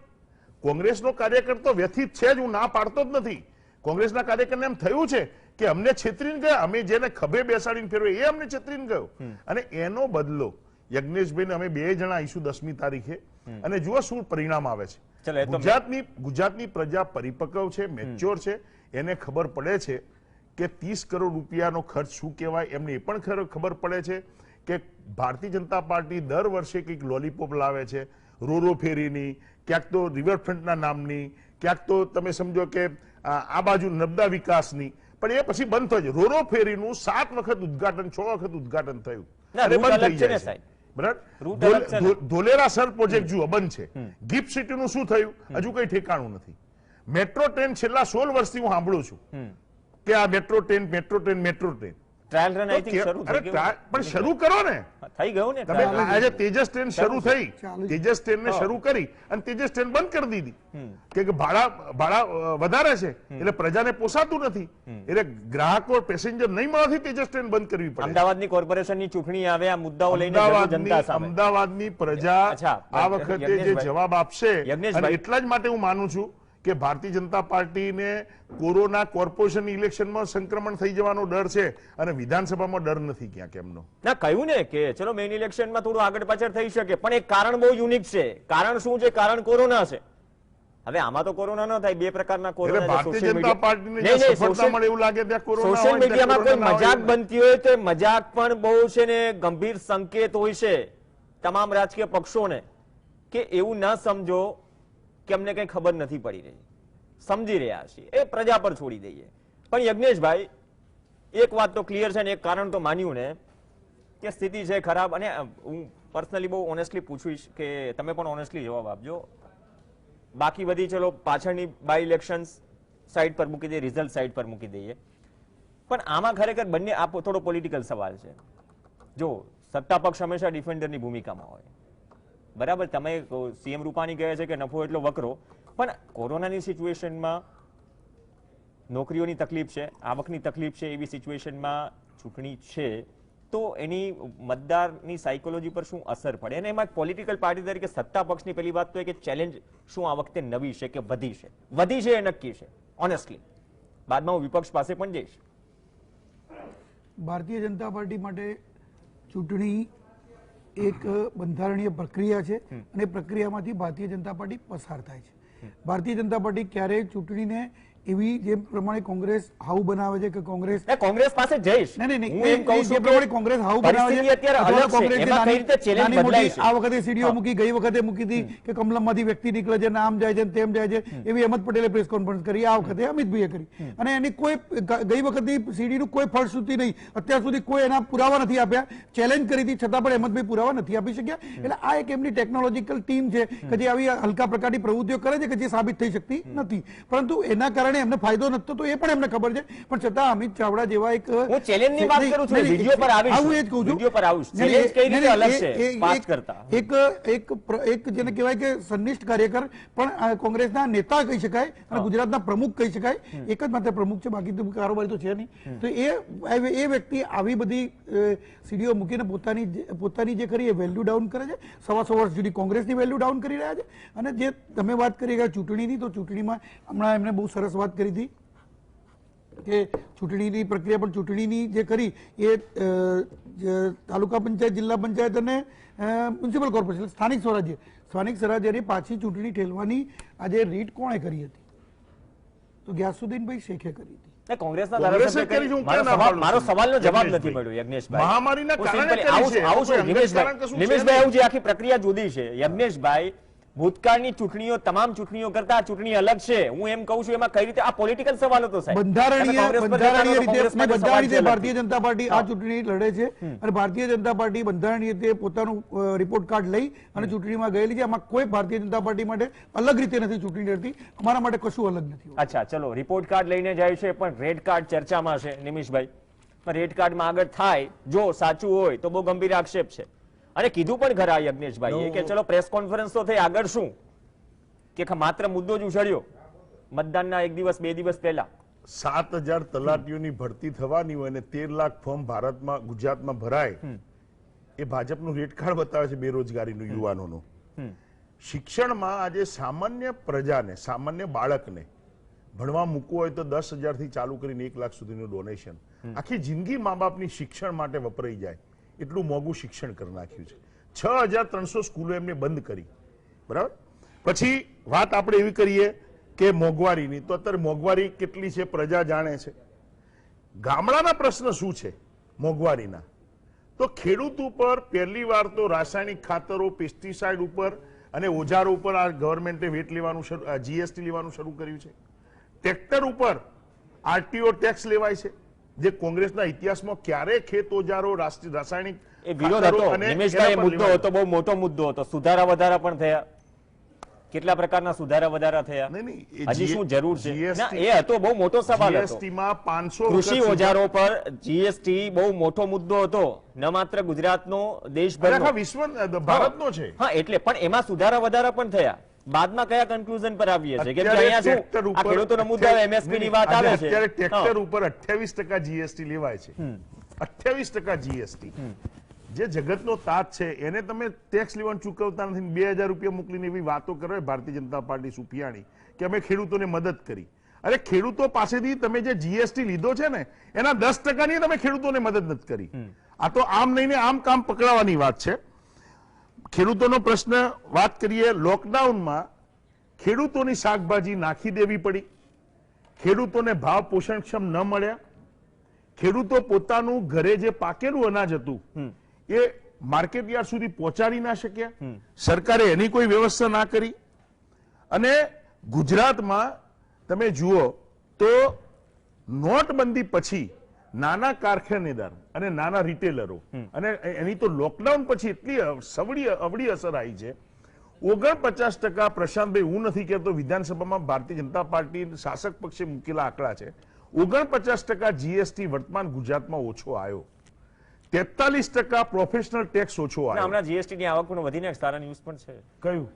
કોંગ્રેસનો કાર્યકર તો વ્યથિત છે જ, હું ના પાડતો જ નથી. કોંગ્રેસના કાર્યકરને એમ થયું છે કે અમને છેતરીને ગયા, અમે જેને ખભે બેસાડીને ફેરવે એ અમને છેતરીને ગયો, અને એનો બદલો યજ્ઞેશભાઈને અમે 2 જણા આવીશું 10મી તારીખે અને જુઓ શું પરિણામ આવે છે. ગુજરાતની પ્રજા પરિપક્વ છે, મેચ્યોર છે. એને ખબર પડે છે કે 30 કરોડ રૂપિયાનો ખર્ચ શું કહેવાય. એમને એ પણ ખબર પડે છે કે ભારતીય જનતા પાર્ટી દર વર્ષે કંઈક લોલીપોપ લાવે છે, રોરો ફેરીની, ક્યાંક તો રિવરફ્રન્ટના નામની, ક્યાંક તો તમે સમજો કે આ બાજુ નર્મદા વિકાસની, પણ એ પછી બંધ થઈ જાય. રોરો ફેરીનું 7 વખત ઉદઘાટન, 6 વખત ઉદઘાટન થયું અને બંધ થઈ જાય છે. બરાબર. ધોલેરા સર પ્રોજેક્ટ જુઓ બંધ છે. ગિફ્ટ સિટીનું શું થયું? હજુ કઈ ઠેકાણું નથી. મેટ્રો ટ્રેન છેલ્લા 16 વર્ષથી હું સાંભળું છું કે આ metro train trial run I think શરૂ થઈ ગયું, પણ શરૂ કરો ને. થઈ ગયું ને. તમે આજે તેજસ ટ્રેન શરૂ થઈ, તેજસ ટ્રેન ને શરૂ કરી અને તેજસ ટ્રેન બંધ કરી દીધી કે ભાડા વધારે છે એટલે પ્રજાને પોસાતું નથી, એટલે ગ્રાહકો પેસેન્જર નહીં મળવાથી તેજસ ટ્રેન બંધ કરવી પડે. અમદાવાદની કોર્પોરેશનની ચૂંટણી આવે, આ મુદ્દાઓ લઈને જનતા સામે અમદાવાદની પ્રજા આ વખતે જે જવાબ આપશે, અને એટલા જ માટે હું માનું છું કે ભારતીય જનતા પાર્ટીને કોરોના કોર્પોરેશન ઇલેક્શનમાં સંક્રમણ થઈ જવાનો ડર છે અને વિધાનસભામાં ડર નથી ક્યાંક એમનો. ના કહ્યું ને કે ચલો મેઇન ઇલેક્શનમાં થોડું આગળ પાછળ થઈ શકે, પણ એક કારણ બહુ યુનિક છે. કારણ શું છે? કારણ કોરોના છે. હવે આમાં તો કોરોના ન થાય, 2 પ્રકારના કોરોના. ભારતીય જનતા પાર્ટીને જે સફળતા મળે એવું લાગે ત્યાં કોરોના. સોશિયલ મીડિયામાં કોઈ મજાક બનતી હોય તો મજાક પણ બહુ છે ને ગંભીર સંકેત હોય છે તમામ રાજકીય પક્ષોને કે એવું ના સમજો કે અમને કઈ ખબર નથી પડી રહી, સમજી રહ્યા છીએ, એ પ્રજા પર છોડી દઈએ. પણ યજ્ઞેશભાઈ એક વાત તો ક્લિયર છે ને એક કારણ તો માન્યું ને કે સ્થિતિ છે ખરાબ. અને હું પર્સનલી બહુ ઓનેસ્ટલી પૂછીશ કે તમે પણ ઓનેસ્ટલી જવાબ આપજો. બાકી બધી ચલો પાછળની બાય ઇલેક્શન્સ સાઈડ પર મૂકી દઈએ, રિઝલ્ટ સાઈડ પર મૂકી દઈએ, પણ આમાં ખરેખર બંને આ થોડો પોલિટિકલ સવાલ છે. જો સત્તા પક્ષ હંમેશા ડિફેન્ડરની ભૂમિકામાં હોય, બરાબર. તમે સીએમ રૂપાણી કહે છે કે નફો એટલો વકરો, પણ કોરોનાની સિચ્યુએશનમાં નોકરીઓની તકલીફ છે, આવકની તકલીફ છે, એવી સિચ્યુએશનમાં ચૂંટણી છે તો એની મતદારની સાયકોલોજી પર શું અસર પડે? અને એમાં પોલિટિકલ પાર્ટી તરીકે સત્તા પક્ષની પહેલી વાત તો એ કે ચેલેન્જ શું આ વખતે નવી છે કે વધી છે? વધી છે એ નક્કી છે ઓનેસ્ટલી. બાદમાં હું વિપક્ષ પાસે પણ જઈશ. ભારતીય જનતા પાર્ટી માટે ચૂંટણી એક બંધારણીય પ્રક્રિયા છે અને પ્રક્રિયામાંથી ભારતીય જનતા પાર્ટી પસાર થાય છે. ભારતીય જનતા પાર્ટી ક્યારેય ચૂંટણીને એવી જે પ્રમાણે કોંગ્રેસ હાઉ બનાવે છે કે કોંગ્રેસ પાસે જઈશ જે પ્રમાણે કોંગ્રેસ હાઉ બનાવે છે, આ વખતે સીડીઓ મૂકી, ગઈ વખતે મૂકી હતી કે કમલમમાંથી વ્યક્તિ નીકળે છે, નામ જાય છે, તેમ જાય છે, એવી અહેમદ પટેલે પ્રેસ કોન્ફરન્સ કરી, આ વખતે અમિતભાઈએ કરી, અને એની કોઈ ગઈ વખતની સીડીનું કોઈ ફળશ્રુતિ નહીં. અત્યાર સુધી કોઈ એના પુરાવા નથી આપ્યા. ચેલેન્જ કરી હતી છતાં પણ અહેમદભાઈ પુરાવા નથી આપી શક્યા. એટલે આ એક એમની ટેકનોલોજીકલ ટીમ છે કે જે આવી હલકા પ્રકારની પ્રવૃત્તિઓ કરે છે કે જે સાબિત થઈ શકતી નથી. પરંતુ એના કારણે પ્રમાણે એમને ફાયદો નથી થતો એ પણ એમને ખબર છે, પણ છતાં અમિત ચાવડા જેવા એક હું ચેલેન્જની વાત કરું છું, વિડિયો પર આવીશ, આવું એ જ કહું છું, વિડિયો પર આવીશ. ચેલેન્જ કઈ રીતે અલગ છે વાત કરતા? એક જેને કહેવાય કે સંનિષ્ઠ કાર્યકર પણ કોંગ્રેસના નેતા કહી શકાય અને ગુજરાતના પ્રમુખ કહી શકાય, એક જ માત્ર પ્રમુખ છે, બાકી તો કારોબારી તો છે નહીં. તો એ વ્યક્તિ આવી બધી સીડીઓ મૂકીને પોતાની જે ખરી એ વેલ્યુ ડાઉન કરે છે, 125 વર્ષ સુધી કોંગ્રેસની વેલ્યુ ડાઉન કરી રહ્યા છે. અને જે તમે વાત કરી કે ચૂંટણીની, તો ચૂંટણીમાં હમણાં એમને બહુ સરસ વાત કરી હતી કે ચૂંટણીની પ્રક્રિયા, પણ ચૂંટણીની જે કરી એ તાલુકા પંચાયત, જિલ્લા પંચાયત અને મ્યુનિસિપલ કોર્પોરેશન, સ્થાનિક સ્વરાજ્યની પાછી ચૂંટણી ઠેલવાની આજે રીટ કોણે કરી હતી? તો ગ્યાસુદ્દીનભાઈ શેખે કરી હતી. કોંગ્રેસના ધારાસભ્ય, મારો સવાલનો જવાબ નથી મળ્યો યજ્ઞેશભાઈ. મહામારીના કારણે આવું છે નિમેશભાઈ, આવું જે આખી પ્રક્રિયા જુદી છે યજ્ઞેશભાઈ. ભૂતકાળની ચૂંટણીઓ, તમામ ચૂંટણીઓ કરતા આ ચૂંટણી અલગ છે. હું એમ કહું છું એમાં કઈ રીતે આ પોલિટિકલ સવાલો તો સાહેબ બંધારણીય રીતે ભારતીય જનતા પાર્ટી આ ચૂંટણી લડે છે અને ભારતીય જનતા પાર્ટી બંધારણીય રીતે પોતાનું રિપોર્ટ કાર્ડ લઈ અને ચૂંટણીમાં ગયેલી છે. આમાં કોઈ ભારતીય જનતા પાર્ટી માટે અલગ રીતે નથી ચૂંટણી લડતી, અમારા માટે કશું અલગ નથી. અચ્છા, ચલો, રિપોર્ટ કાર્ડ લઈને જાય છે, પણ રેડ કાર્ડ ચર્ચામાં છે નિમિશભાઈ. રેડ કાર્ડમાં આગળ થાય, જો સાચું હોય તો બહુ ગંભીર આક્ષેપ છે. અને કીધું પણ ખરા યજ્ઞેશભાઈએ કે ચલો પ્રેસ કોન્ફરન્સ તો થઈ, આગળ શું કે માત્ર મુદ્દો જ ઉછળ્યો મતદાનના 1 દિવસ 2 દિવસ પહેલા. 7,000 તલાટીઓની ભરતી થવાની હોય અને 13 લાખ ફોર્મ ભારતમાં, ગુજરાતમાં ભરાય, એ ભાજપનું રેટ કાર્ડ બતાવે છે બેરોજગારીનું, યુવાનોનું. શિક્ષણમાં આજે સામાન્ય પ્રજાને, સામાન્ય બાળકને ભણવા મૂકવું હોય તો 10,000 થી ચાલુ કરીને 1 લાખ સુધીનું ડોનેશન, આખી જિંદગી મા બાપની શિક્ષણ માટે વપરાઈ જાય એટલું મોંઘું શિક્ષણ કરી નાખ્યું છે. 6,300 સ્કૂલો એમને બંધ કરી, બરાબર. પછી વાત આપણે એવી કરીએ કે મોંઘવારીની, તો અત્યારે મોંઘવારી કેટલી છે પ્રજા જાણે છે. ગામડાના પ્રશ્ન શું છે મોંઘવારીના? તો ખેડૂત ઉપર પહેલી વાર તો રાસાયણિક ખાતરો, પેસ્ટિસાઇડ ઉપર અને ઓજારો ઉપર આ ગવર્મેન્ટે વેટ લેવાનું, જીએસટી લેવાનું શરૂ કર્યું છે. ટ્રેક્ટર ઉપર આરટીઓ ટેક્સ લેવાય છે, જે કોંગ્રેસના ઇતિહાસમાં ક્યારે ખેત ઓજારો, રાસાયણિક એ વિરોધ હતો નિમેશભાઈ, એ મુદ્દો હતો, બહુ મોટો મુદ્દો હતો. સુધારા વધારા પણ થયા, કેટલા પ્રકારના સુધારા વધારા થયા, હજી શું જરૂર છે? એ હતો બહુ મોટો સવાલ હતો. જીએસટીમાં 500 કૃષિ ઓજારો પર જીએસટી બહુ મોટો મુદ્દો હતો, ન માત્ર ગુજરાતનો, દેશભરનો, વિશ્વ, ભારતનો છે. હા, એટલે પણ એમાં સુધારા વધારા પણ થયા. બાદમાં કયા કન્ક્લુઝન પર આવીએ છે કે અહીંયા શું આ ખેડૂતોનો મુદ્દો, એમએસપી ની વાત આવે છે. અત્યારે ટ્રેક્ટર ઉપર 28% જીએસટી લેવાય છે. 28% જીએસટી, જે જગતનો તાત છે એને તમે ટેક્સ લેવાનું ચૂકવતા નથી. 2,000 રૂપિયા મોકલીને એવી વાતો કરે ભારતીય જનતા પાર્ટી સુપિયાણી કે અમે ખેડૂતોને મદદ કરી. અરે ખેડૂતો પાસેથી તમે જે જીએસટી લીધો છે ને એના 10%ની તમે ખેડૂતોને મદદ નથી કરી. આ તો આમ નહીં ને આમ કામ પકડાવાની વાત છે. ખેડૂતોનો પ્રશ્ન વાત કરીએ, લોકડાઉનમાં ખેડૂતોની શાકભાજી નાખી દેવી પડી, ખેડૂતોને ભાવ પોષણક્ષમ ન મળ્યા, ખેડૂતો પોતાનું ઘરે જે પાકેલું અનાજ હતું એ માર્કેટ યાર્ડ સુધી પહોંચાડી ના શક્યા, સરકારે એની કોઈ વ્યવસ્થા ના કરી. અને ગુજરાતમાં તમે જુઓ તો નોટબંધી પછી નાના કારખાનેદાર અને નાના રિટેલરો, અને એની તો લોકડાઉન પછી એટલી અવળી અસર આવી છે. 49%, પ્રશાંતભાઈ હું નથી કહેતો, વિધાનસભામાં ભારતીય જનતા પાર્ટી શાસક પક્ષે મૂકેલા આંકડા છે, 49% જીએસટી વર્તમાન ગુજરાતમાં ઓછો આવ્યો, 43% પ્રોફેશનલ ટેક્સ ઓછો આવ્યો. હમણાં જીએસટી ની આવક પણ વધીને સારા ન્યૂઝ પણ છે. કયું?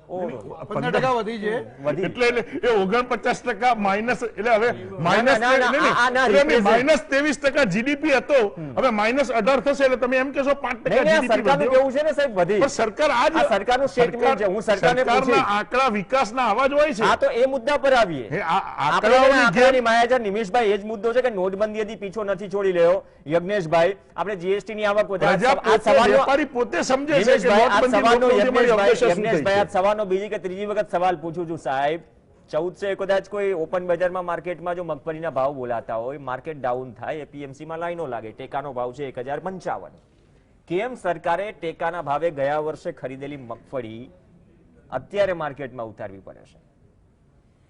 15% વધી છે, એટલે એ 49% માઇનસ, એટલે હવે -23% જીડીપી હતો, હવે -18 થશે, એટલે તમે એમ કહેશો 5% સરકારનું કેવું છે ને સાહેબ વધી. પણ સરકાર આ સરકારનું સ્ટેટમેન્ટ છે, હું સરકારને પૂછું, આંકડા વિકાસના અવાજ હોય છે. હા, તો એ મુદ્દા પર આવીએ. આંકડાઓની માયાજાર નિમેશભાઈ, એ જ મુદ્દો છે કે નોટબંધીથી પીછો નથી છોડી રહ્યો યજ્ઞેશભાઈ. આપણે જીએસટી ની આવક વેપારી પોતે સમજે છે કે યજ્ઞેશભાઈ બીજી કે ત્રીજી વખત સવાલ પૂછું છું સાહેબ. 1400 કદાચ કોઈ ઓપન બજારમાં, માર્કેટમાં જો મગફળીના ભાવ બોલાતા હોય, માર્કેટ ડાઉન થાય, એપીએમસીમાં લાઈનો લાગે, ટેકાનો ભાવ છે 1,055. કેમ સરકારે ટેકાના ભાવે ગયા વર્ષે ખરીદેલી મગફળી અત્યારે માર્કેટમાં ઉતારવી પડે છે?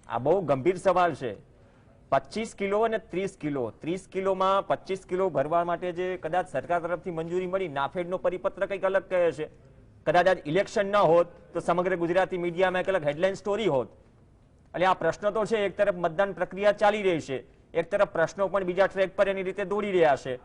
આ બહુ ગંભીર સવાલ છે. 25 કિલો અને 30 કિલો, 30 કિલોમાં 25 કિલો ભરવા માટે જે કદાચ સરકાર તરફથી મંજૂરી મળી, નાફેડનો પરિપત્ર કંઈક અલગ કહે છે. કદાચ આજ ઇલેક્શન ન હોત તો સમગ્ર ગુજરાતી મીડિયામાં એક અલગ હેડલાઇન સ્ટોરી હોત. એટલે આ પ્રશ્ન તો છે, એક તરફ મતદાન પ્રક્રિયા ચાલી રહી છે, એક તરફ પ્રશ્નો પણ બીજા ટ્રેક પર એની રીતે દોડી રહ્યા છે.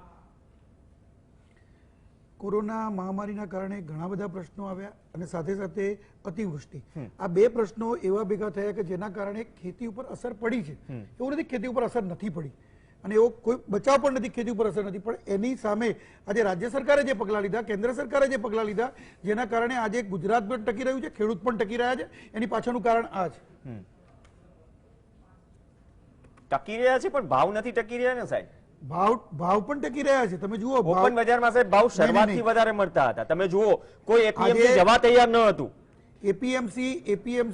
કોરોના મહામારીના કારણે ઘણા બધા પ્રશ્નો આવ્યા અને સાથે સાથે અતિવૃષ્ટિ, આ બે પ્રશ્નો એવા ભેગા થયા કે જેના કારણે ખેતી ઉપર અસર પડી છે. એવું નથી ખેતી ઉપર અસર નથી પડી અને એવો કોઈ બચાવ પણ નથી, ખેતી ઉપર અસર નથી, પણ એની સામે આજે રાજ્ય સરકારે જે પગલાં લીધા, કેન્દ્ર સરકારે જે પગલાં લીધા, જેના કારણે આજે ગુજરાત પણ ટકી રહ્યું છે, ખેડૂત પણ ટકી રહ્યા છે. એની પાછળનું કારણ આ છે. ટકી રહ્યા છે પણ ભાવ નથી ટકી રહ્યા ને સાહેબ. ભાવ પણ ટકી રહ્યા છે. તમે જુઓ ઓપન બજારમાં સાહેબ ભાવ શરૂઆતથી વધારે મળતા હતા. તમે જુઓ કોઈ એપીએમસી જવા તૈયાર ન હતું. એપીએમસી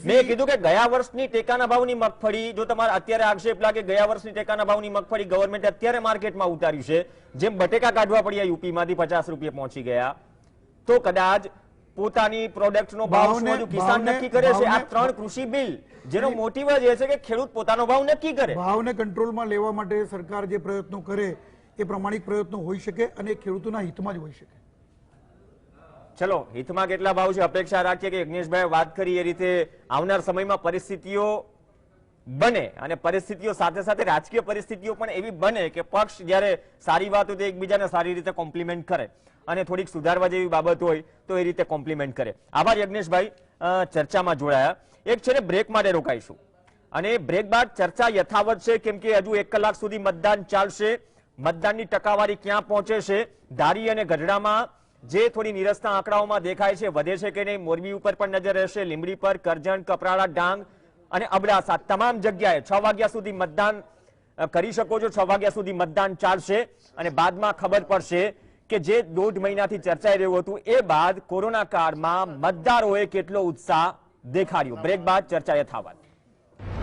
મેં કીધું કે ગયા વર્ષની ટેકાના ભાવની મગફળી, જો તમારે અત્યારે આક્ષેપ લાગે ગયા વર્ષની ટેકાના ભાવની મગફળી ગવર્મેન્ટ અત્યારે માર્કેટમાં ઉતારી છે, જેમ બટેકા કાઢવા પડ્યા યુપીમાંથી 50 રૂપિયા પહોંચી ગયા, તો કદાચ પોતાની પ્રોડક્ટનો ભાવ શું હજુ કિસાન નક્કી કરે છે. આ 3 કૃષિ બિલ જેનો મોટિવ જ એ છે કે ખેડૂત પોતાનો ભાવ નક્કી કરે. ભાવને કંટ્રોલમાં લેવા માટે સરકાર જે પ્રયત્નો કરે એ પ્રમાણિક પ્રયત્નો હોઈ શકે અને ખેડૂતોના હિતમાં જ હોઈ શકે. ચલો, હિતમાં કેટલા ભાવ છે અપેક્ષા રાખીએ કે યજ્ઞેશભાઈ વાત કરી એ રીતે આવનાર સમયમાં પરિસ્થિતિઓ બને અને પરિસ્થિતિઓ સાથે સાથે રાજકીય પરિસ્થિતિઓ પણ એવી બને કે પક્ષ જ્યારે સારી વાત હોય તો એકબીજાને સારી રીતે કોમ્પ્લિમેન્ટ કરે અને થોડીક સુધારવા જેવી બાબત હોય તો એ રીતે કોમ્પ્લિમેન્ટ કરે. આભાર યજ્ઞેશભાઈ ચર્ચામાં જોડાયા. એક છે ને બ્રેક માટે રોકાઈશું અને બ્રેક બાદ ચર્ચા યથાવત છે, કેમ કે હજુ 1 કલાક સુધી મતદાન ચાલશે. મતદાનની ટકાવારી ક્યાં પહોંચે છે, ધારી અને ગઢડામાં જે થોડી નીરસતા આંકડાઓમાં દેખાય છે, વધે છે કે નહીં, મોરબી ઉપર પણ નજર રહેશે, લીંબડી પર, કરજણ, કપરાડા, ડાંગ અને અબડાસા તમામ જગ્યાએ 6 વાગ્યા સુધી મતદાન કરી શકો છો. 6 વાગ્યા સુધી મતદાન ચાલશે અને બાદમાં ખબર પડશે કે જે 1.5 મહિનાથી ચર્ચાઈ રહ્યું હતું એ બાદ કોરોના કાળમાં મતદારોએ કેટલો ઉત્સાહ દેખાડ્યો. બ્રેક બાદ ચર્ચા યથાવત.